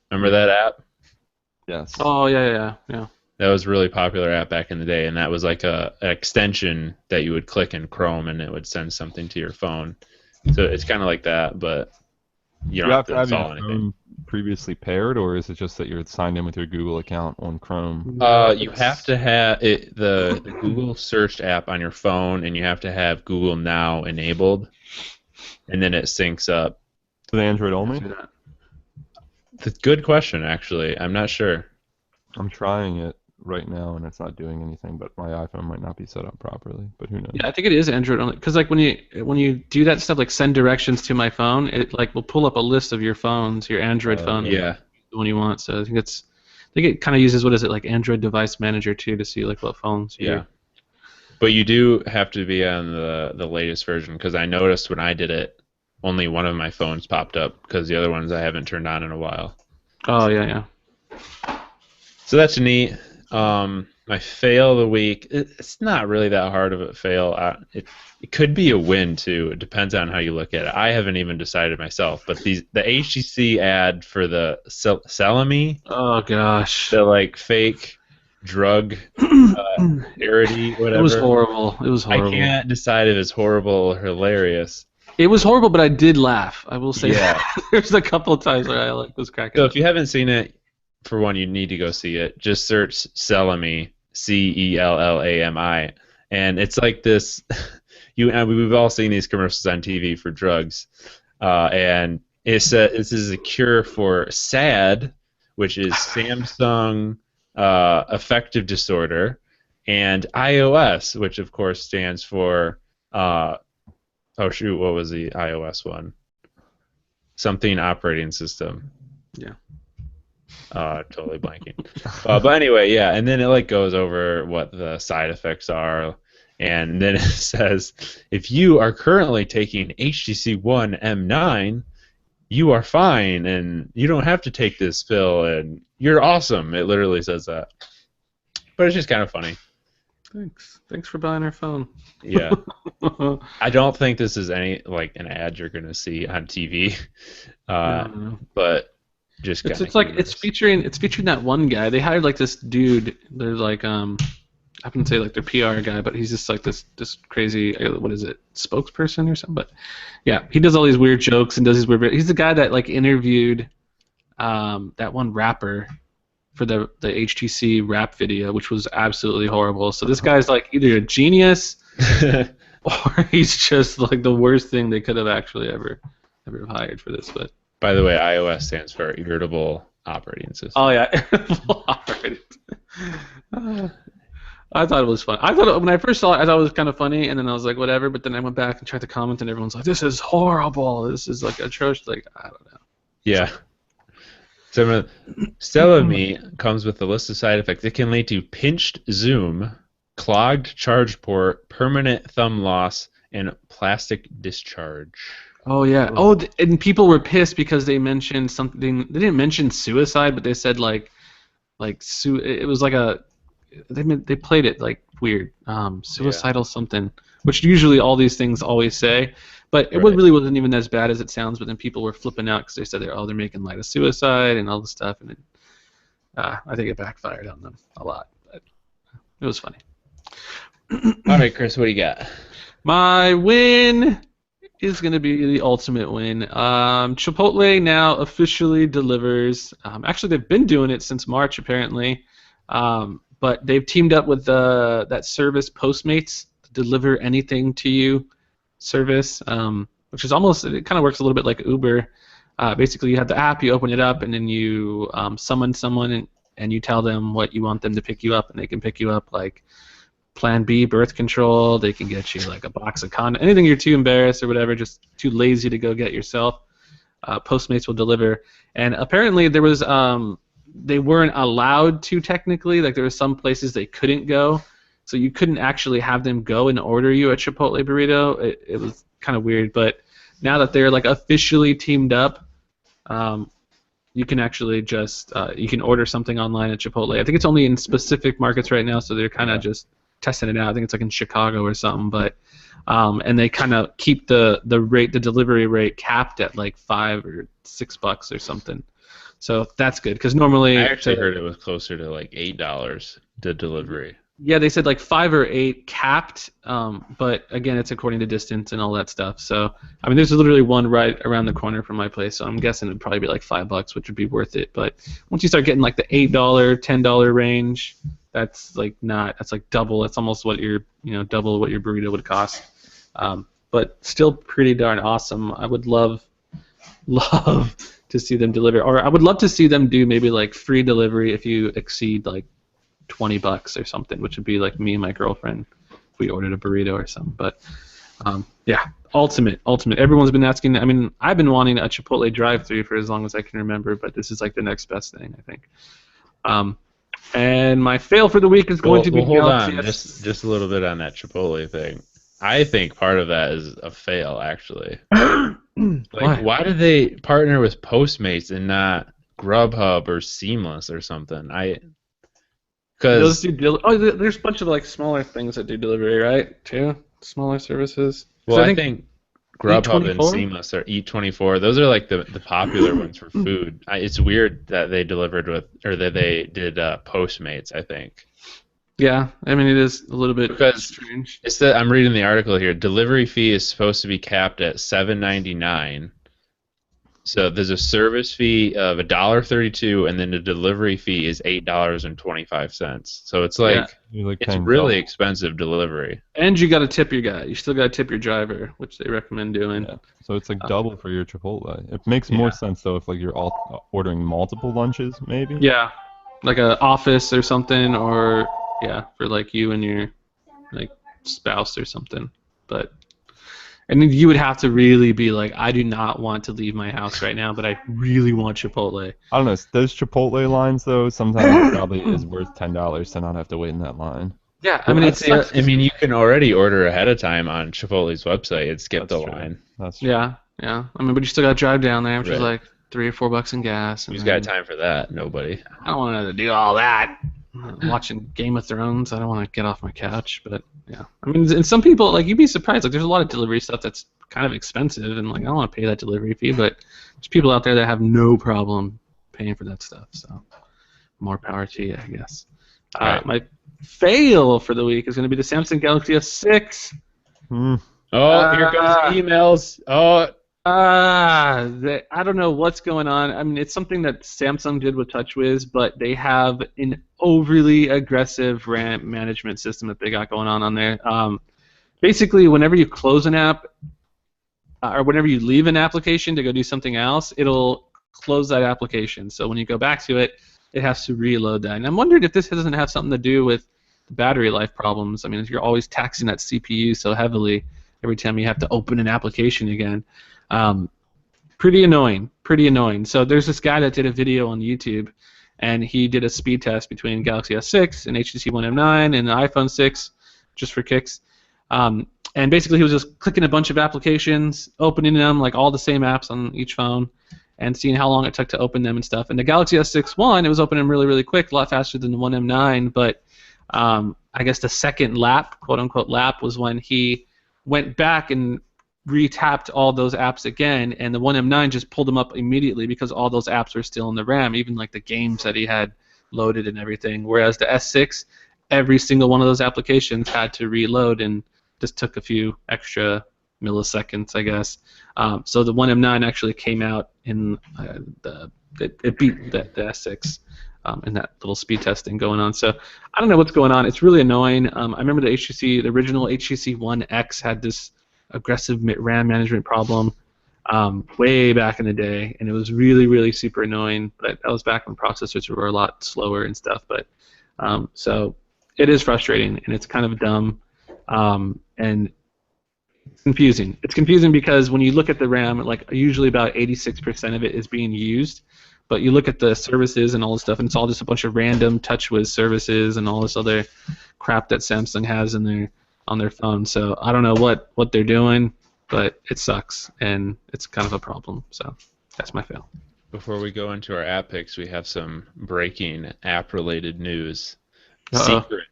Remember that app? Yes. Oh yeah. That was a really popular app back in the day, and that was like an extension that you would click in Chrome, and it would send something to your phone. So it's kind of like that, but you don't have to have install your anything. phone previously paired, or is it just that you're signed in with your Google account on Chrome? You have to have the Google search app on your phone, and you have to have Google Now enabled, and then it syncs up. To the Android only? That's a good question, actually. I'm not sure. I'm trying it right now, and it's not doing anything, but my iPhone might not be set up properly, but who knows? Yeah, I think it is Android only, because like when you do that stuff, like send directions to my phone, it like will pull up a list of your phones, your Android phone, Yeah. the one you want. So I think it kind of uses like Android Device Manager too to see like what phones. Yeah. But you do have to be on the latest version, because I noticed when I did it, only one of my phones popped up, because the other ones I haven't turned on in a while. Oh yeah. So that's neat. My fail of the week. It's not really that hard of a fail. It could be a win too. It depends on how you look at it. I haven't even decided myself. But the HTC ad for the Salami, Oh gosh. the like fake drug parody, It was whatever. horrible. It was I horrible. can't decide if it's horrible or hilarious. It was horrible, but I did laugh. I will say Yeah. that. There's a couple of times where I like was cracking So up. if you haven't seen it, for one, you need to go see it. Just search Cellamy, Cellami, and it's like this. We've all seen these commercials on TV for drugs, and this is a cure for SAD, which is Samsung affective disorder, and iOS, which of course stands for oh shoot, what was the iOS one? Something operating system. Yeah. Totally blanking. But anyway, yeah, and then it like goes over what the side effects are, and then it says if you are currently taking HTC One M9, you are fine, and you don't have to take this pill, and you're awesome. It literally says that, but it's just kind of funny. Thanks for buying our phone. Yeah, I don't think this is any like an ad you're gonna see on TV, No. but just It's like it's featuring that one guy. They hired like this dude. They're like I wouldn't say like their PR guy, but he's just like this crazy what is it, spokesperson or something. But yeah, he does all these weird jokes and does these weird. He's the guy that like interviewed that one rapper for the HTC rap video, which was absolutely horrible. So this guy's like either a genius or he's just like the worst thing they could have actually ever hired for this. But by the way, iOS stands for Irritable Operating System. oh yeah, I thought it was fun. I thought when I first saw it, I thought it was kind of funny, and then I was like, whatever. But then I went back and tried to comment, and everyone's like, "This is horrible. This is like atrocious." Like I don't know. Yeah. So Cellamy comes with a list of side effects. It can lead to pinched zoom, clogged charge port, permanent thumb loss, and plastic discharge. Oh yeah. Oh, and people were pissed because they mentioned something. They didn't mention suicide, but they said like it was like a they played it like weird, suicidal something, which usually all these things always say. But it really wasn't even as bad as it sounds. But then people were flipping out because they said they're making light of suicide and all this stuff, and I think it backfired on them a lot. But it was funny. All right, Chris, what do you got? My win is going to be the ultimate win. Chipotle now officially delivers. Actually, they've been doing it since March, apparently. But they've teamed up with that service Postmates to deliver anything to you service, which is it kind of works a little bit like Uber. Basically, you have the app, you open it up, and then you summon someone, and you tell them what you want them to pick you up, and they can pick you up like Plan B birth control. They can get you like a box of condoms, anything you're too embarrassed or whatever, just too lazy to go get yourself. Postmates will deliver. And apparently there was they weren't allowed to technically, like there were some places they couldn't go, so you couldn't actually have them go and order you a Chipotle burrito. It was kind of weird, but now that they're like officially teamed up, you can actually just you can order something online at Chipotle. I think it's only in specific markets right now, so they're kind of just testing it out. I think it's like in Chicago or something, but and they kind of keep the delivery rate capped at like $5 or $6 or something. So that's good because normally I actually heard it was closer to like $8 the delivery. Yeah, they said like 5 or 8 capped, but again, it's according to distance and all that stuff. So I mean, there's literally one right around the corner from my place, so I'm guessing it'd probably be like $5, which would be worth it. But once you start getting like the $8, $10 range, that's like double. That's almost what double what your burrito would cost. But still pretty darn awesome. I would love to see them deliver, or I would love to see them do maybe like free delivery if you exceed like $20 or something, which would be like me and my girlfriend if we ordered a burrito or something. But yeah, ultimate. Everyone's been asking. I mean, I've been wanting a Chipotle drive-thru for as long as I can remember, but this is like the next best thing, I think. And my fail for the week is going to be hold Galaxy on, just a little bit on that Chipotle thing. I think part of that is a fail, actually. Like, why did they partner with Postmates and not Grubhub or Seamless or something? Because there's a bunch of like smaller things that do delivery, right? Too smaller services. well, I think Grubhub and 24? Seamless or Eat24. Those are like the popular ones for food. It's weird that they delivered with, or that they did Postmates, I think. Yeah, I mean it is a little bit Because strange. I'm reading the article here. Delivery fee is supposed to be capped at $7.99. So there's a service fee of $1.32, and then the delivery fee is $8.25. So it's like You're like it's paying really double. expensive delivery. And you got to tip your guy. You still got to tip your driver, which they recommend doing. Yeah. So it's like double for your Chipotle. It makes more sense though if like you're all ordering multiple lunches, maybe. Yeah, like a office or something, or for like you and your like spouse or something. But and then you would have to really be like, I do not want to leave my house right now, but I really want Chipotle. I don't know. Those Chipotle lines though, sometimes it probably is worth $10 to not have to wait in that line. Yeah, I mean I mean, you can already order ahead of time on Chipotle's website and skip the That's true. line. That's true. yeah. I mean, but you still got to drive down there, which is Right. like $3 or $4 in gas. And Who's then- got time for that? Nobody. I don't want to do all that. Watching Game of Thrones, I don't want to get off my couch, but yeah. I mean, and some people, like, you'd be surprised. Like, there's a lot of delivery stuff that's kind of expensive, and like, I don't want to pay that delivery fee, but there's people out there that have no problem paying for that stuff. So, more power to you, I guess. Right. My fail for the week is going to be the Samsung Galaxy S6. Hmm. Oh, here comes the emails. Oh, I don't know what's going on. I mean, it's something that Samsung did with TouchWiz, but they have an overly aggressive RAM management system that they got going on there. Basically, whenever you close an app, or whenever you leave an application to go do something else, it'll close that application. So when you go back to it, it has to reload that. And I'm wondering if this doesn't have something to do with the battery life problems. I mean, if you're always taxing that CPU so heavily every time you have to open an application again. Pretty annoying. So there's this guy that did a video on YouTube, and he did a speed test between Galaxy S6 and HTC One M9 and the iPhone 6, just for kicks. And basically he was just clicking a bunch of applications, opening them, like all the same apps on each phone, and seeing how long it took to open them and stuff. And the Galaxy S6 One, it was opening really, really quick, a lot faster than the One M9, but I guess the second lap, quote-unquote lap, was when he went back and re-tapped all those apps again, and the 1M9 just pulled them up immediately because all those apps were still in the RAM, even like the games that he had loaded and everything. Whereas the S6, every single one of those applications had to reload and just took a few extra milliseconds, I guess. So the 1M9 actually came out in it beat the S6 in that little speed testing going on. So I don't know what's going on. It's really annoying. I remember the original HTC One X had this aggressive RAM management problem way back in the day, and it was really, really super annoying. But that was back when processors were a lot slower and stuff. But so it is frustrating, and it's kind of dumb, and it's confusing. It's confusing because when you look at the RAM, like usually about 86% of it is being used. But you look at the services and all this stuff, and it's all just a bunch of random TouchWiz services and all this other crap that Samsung has on their phone. So I don't know what they're doing, but it sucks, and it's kind of a problem. So that's my fail. before we go into our app picks, we have some breaking app-related news. Uh-oh. Secret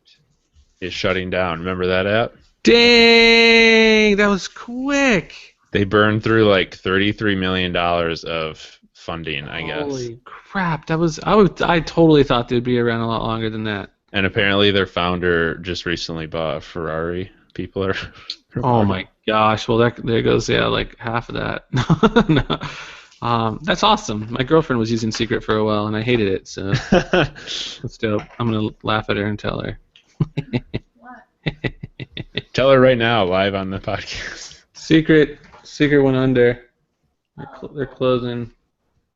is shutting down. Remember that app? Dang, that was quick. They burned through like $33 million of funding, I guess. Holy crap! I totally thought they'd be around a lot longer than that. And apparently their founder just recently bought a Ferrari. People are... Oh my gosh! Well, there goes like half of that. No. That's awesome. My girlfriend was using Secret for a while, and I hated it. So that's dope. I'm gonna laugh at her and tell her. Tell her right now, live on the podcast. Secret went under. They're closing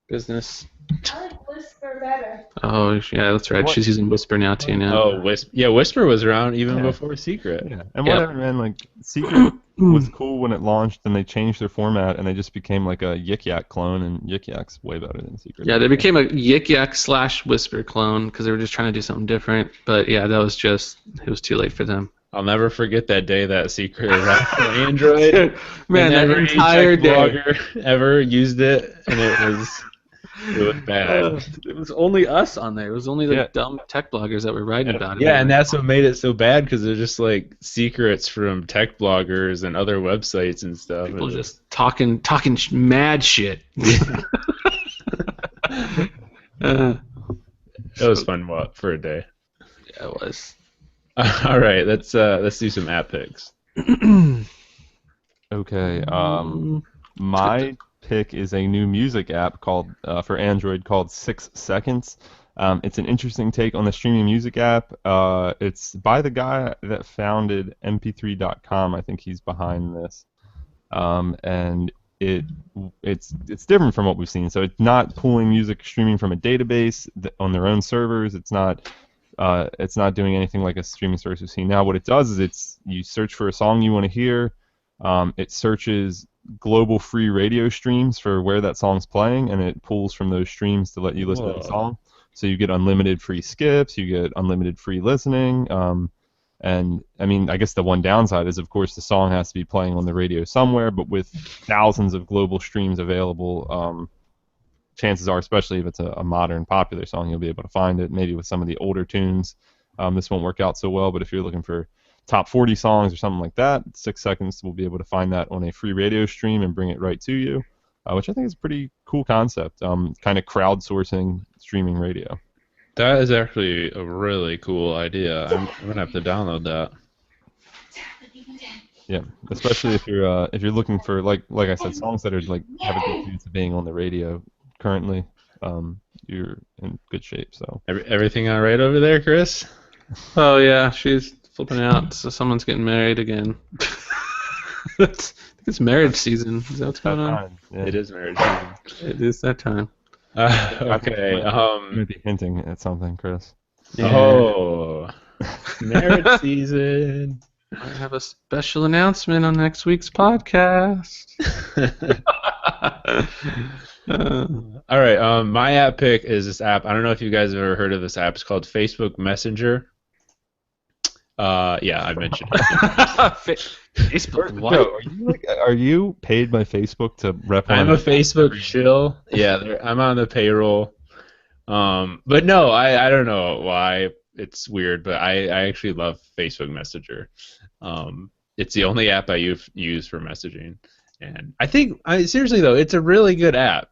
business. I like Whisper better. Oh yeah, that's right. What? She's using Whisper now too. Now. Oh, Whisper was around even Yeah. before Secret. Yeah, and Yeah. whatever, man. Like Secret was cool when it launched, and they changed their format, and they just became like a Yik Yak clone, and Yik Yak's way better than Secret. Yeah, they became a Yik Yak / Whisper clone because they were just trying to do something different. But yeah, it was too late for them. I'll never forget that day that Secret was out for Android. Man, And that every entire tech day. blogger ever used it, and it was It was bad. It was only us on there. It was only the Yeah. dumb tech bloggers that were writing about it. Yeah, and that's what made it so bad because they're just like secrets from tech bloggers and other websites and stuff. People just talking mad shit. It was fun for a day. Yeah, it was. All right, let's do some app picks. Okay. My pick is a new music app called for Android called 6 Seconds. It's an interesting take on the streaming music app. It's by the guy that founded MP3.com. I think he's behind this. And it's different from what we've seen. So it's not pulling music streaming from a database on their own servers. It's not doing anything like a streaming service we've seen now. What it does is you search for a song you want to hear. It searches global free radio streams for where that song's playing, and it pulls from those streams to let you listen to the song. So you get unlimited free skips, you get unlimited free listening. And I mean, I guess the one downside is, of course, the song has to be playing on the radio somewhere. But with thousands of global streams available, chances are, especially if it's a modern, popular song, you'll be able to find it. Maybe with some of the older tunes, this won't work out so well. But if you're looking for top 40 songs or something like that, 6 Seconds will be able to find that on a free radio stream and bring it right to you, which I think is a pretty cool concept, kind of crowdsourcing streaming radio. That is actually a really cool idea. I'm going to have to download that. Yeah, especially if you're looking for, like I said, songs that are like have a good chance of being on the radio currently. You're in good shape. So Everything all right over there, Chris? Oh yeah, she's flipping out. So someone's getting married again. It's marriage season. Is that what's going on? Yeah. It is marriage season. It is that time. Okay. You might be hinting at something, Chris. Yeah. Oh, marriage season. I have a special announcement on next week's podcast. All right. My app pick is this app. I don't know if you guys have ever heard of this app. It's called Facebook Messenger. Yeah, I mentioned it. Facebook. What? No, are you paid by Facebook to rep? I'm a Facebook shill. Yeah, I'm on the payroll. But no, I don't know why. It's weird, but I actually love Facebook Messenger. It's the only app I use for messaging, and I think seriously though, it's a really good app.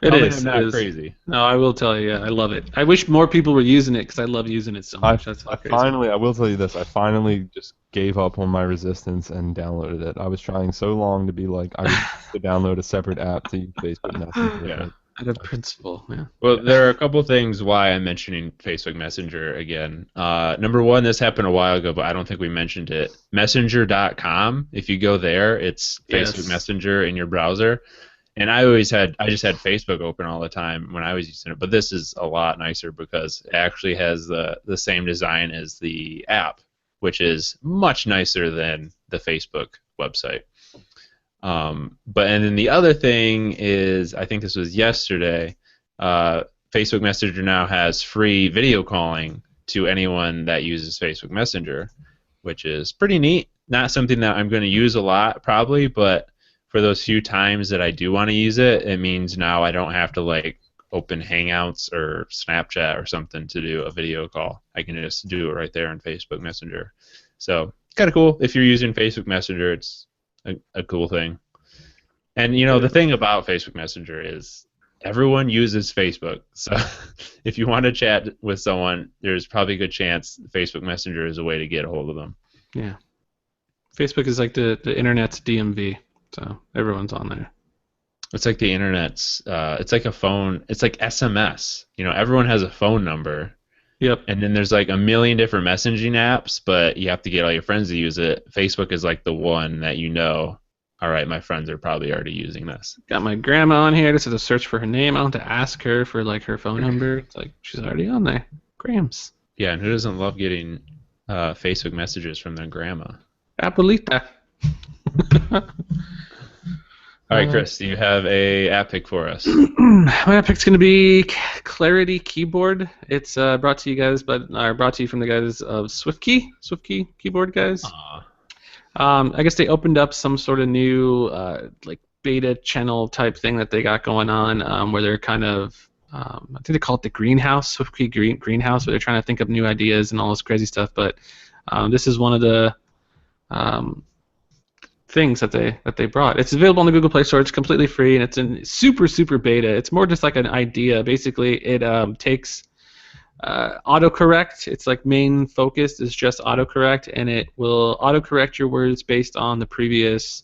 It Tell me is. I'm not It is. crazy. No, I will tell you. Yeah, I love it. I wish more people were using it because I love using it so much. That's how crazy. I will tell you this. I finally just gave up on my resistance and downloaded it. I was trying so long to be like, I refuse to download a separate app to use Facebook Messenger. Yeah. Out of principle, yeah. Well, there are a couple things why I'm mentioning Facebook Messenger again. Number one, this happened a while ago, but I don't think we mentioned it. Messenger.com. If you go there, it's Facebook Yes. Messenger in your browser. And I just had Facebook open all the time when I was using it. But this is a lot nicer because it actually has the same design as the app, which is much nicer than the Facebook website. And then the other thing is, I think this was yesterday, Facebook Messenger now has free video calling to anyone that uses Facebook Messenger, which is pretty neat. Not something that I'm going to use a lot probably, but for those few times that I do want to use it, it means now I don't have to like open Hangouts or Snapchat or something to do a video call. I can just do it right there in Facebook Messenger. So kind of cool. If you're using Facebook Messenger, it's a cool thing. And you know the thing about Facebook Messenger is everyone uses Facebook. So if you want to chat with someone, there's probably a good chance Facebook Messenger is a way to get a hold of them. Yeah. Facebook is like the internet's DMV, so everyone's on there. It's like the internet's. It's like a phone. It's like SMS. You know, everyone has a phone number. Yep. And then there's like a million different messaging apps, but you have to get all your friends to use it. Facebook is like the one that you know. All right, my friends are probably already using this. Got my grandma on here. Just have to search for her name. I want to ask her for like her phone number. It's like she's already on there. Grams. Yeah, and who doesn't love getting Facebook messages from their grandma? Abuelita. All right, Chris, do you have a app pick for us? My app pick's going to be Clarity Keyboard. It's brought to you from the guys of SwiftKey keyboard guys. I guess they opened up some sort of new like beta channel type thing that they got going on, where they're kind of I think they call it the greenhouse, SwiftKey greenhouse, where they're trying to think of new ideas and all this crazy stuff. But this is one of the things that they brought. It's available on the Google Play Store. It's completely free, and it's in super beta. It's more just like an idea. Basically, it takes autocorrect. Its like main focus is just autocorrect, and it will autocorrect your words based on the previous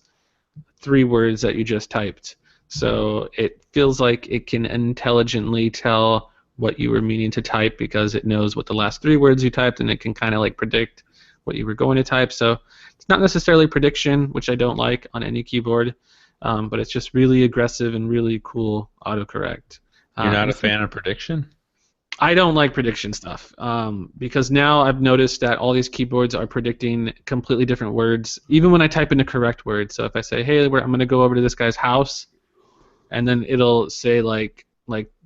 3 words that you just typed. So it feels like it can intelligently tell what you were meaning to type because it knows what the last 3 words you typed, and it can kind of like predict what you were going to type. So it's not necessarily prediction, which I don't like on any keyboard, but it's just really aggressive and really cool autocorrect. You're not a fan of prediction? I don't like prediction stuff because now I've noticed that all these keyboards are predicting completely different words, even when I type in the correct word. So if I say, hey, I'm going to go over to this guy's house, and then it'll say like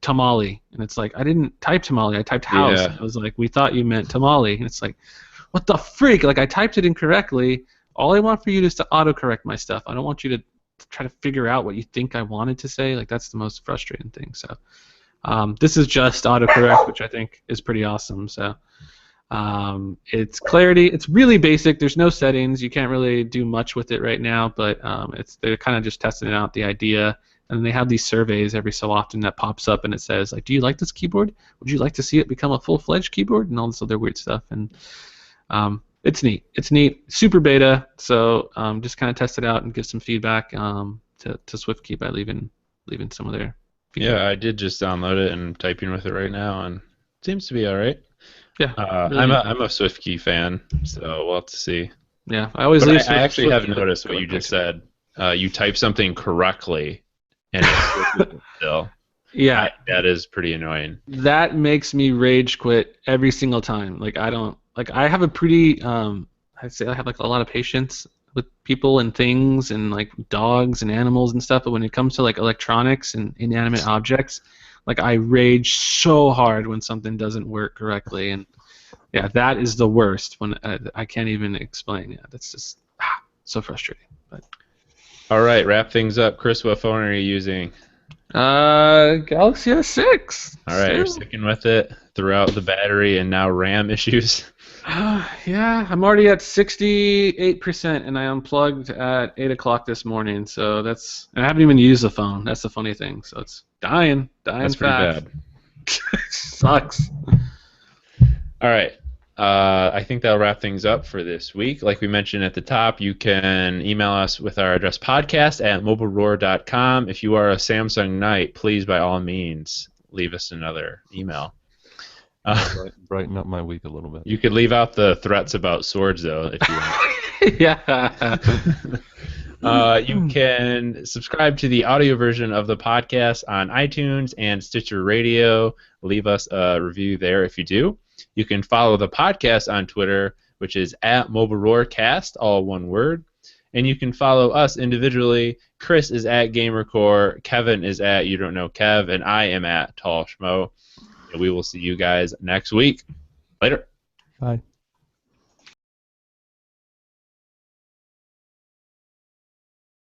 tamale, and it's like, I didn't type tamale, I typed house. Yeah. It was like, we thought you meant tamale, and it's like, what the freak? Like, I typed it incorrectly. All I want for you is to autocorrect my stuff. I don't want you to try to figure out what you think I wanted to say. Like, that's the most frustrating thing. So this is just autocorrect, which I think is pretty awesome. So it's clarity. It's really basic. There's no settings. You can't really do much with it right now, but they're kind of just testing out the idea. And they have these surveys every so often that pops up, and it says, like, do you like this keyboard? Would you like to see it become a full-fledged keyboard? And all this other weird stuff. And it's neat. It's neat. Super beta. So just kind of test it out and give some feedback to SwiftKey by leaving some of their feedback. Yeah, I did just download it and I'm typing with it right now, and it seems to be all right. Yeah. Really I'm a SwiftKey fan, so we'll have to see. Yeah, I always But leave I actually have SwiftKey noticed what you just said. You type something correctly, and it's still. Yeah. That is pretty annoying. That makes me rage quit every single time. Like, I have a pretty I'd say I have like a lot of patience with people and things and like dogs and animals and stuff, but when it comes to like electronics and inanimate objects, like I rage so hard when something doesn't work correctly, and yeah, that is the worst when I can't even explain. Yeah, that's just so frustrating. But all right, wrap things up. Chris, what phone are you using? Galaxy S6. All right, you're sticking with it throughout the battery and now RAM issues. Yeah, I'm already at 68%, and I unplugged at 8 o'clock this morning. So and I haven't even used the phone. That's the funny thing. So it's dying That's fast. pretty bad. Sucks. All right. I think that'll wrap things up for this week. Like we mentioned at the top, you can email us with our address podcast@mobileroar.com. If you are a Samsung Knight, please, by all means, leave us another email. Brighten up my week a little bit. You could leave out the threats about swords, though, if you want. Yeah. You can subscribe to the audio version of the podcast on iTunes and Stitcher Radio. Leave us a review there if you do. You can follow the podcast on Twitter, which is @MobileRoarCast, all one word. And you can follow us individually. Chris is @GamerCore, Kevin is @YouDon'tKnowKev, and I am @TallSchmo. And we will see you guys next week. Later. Bye.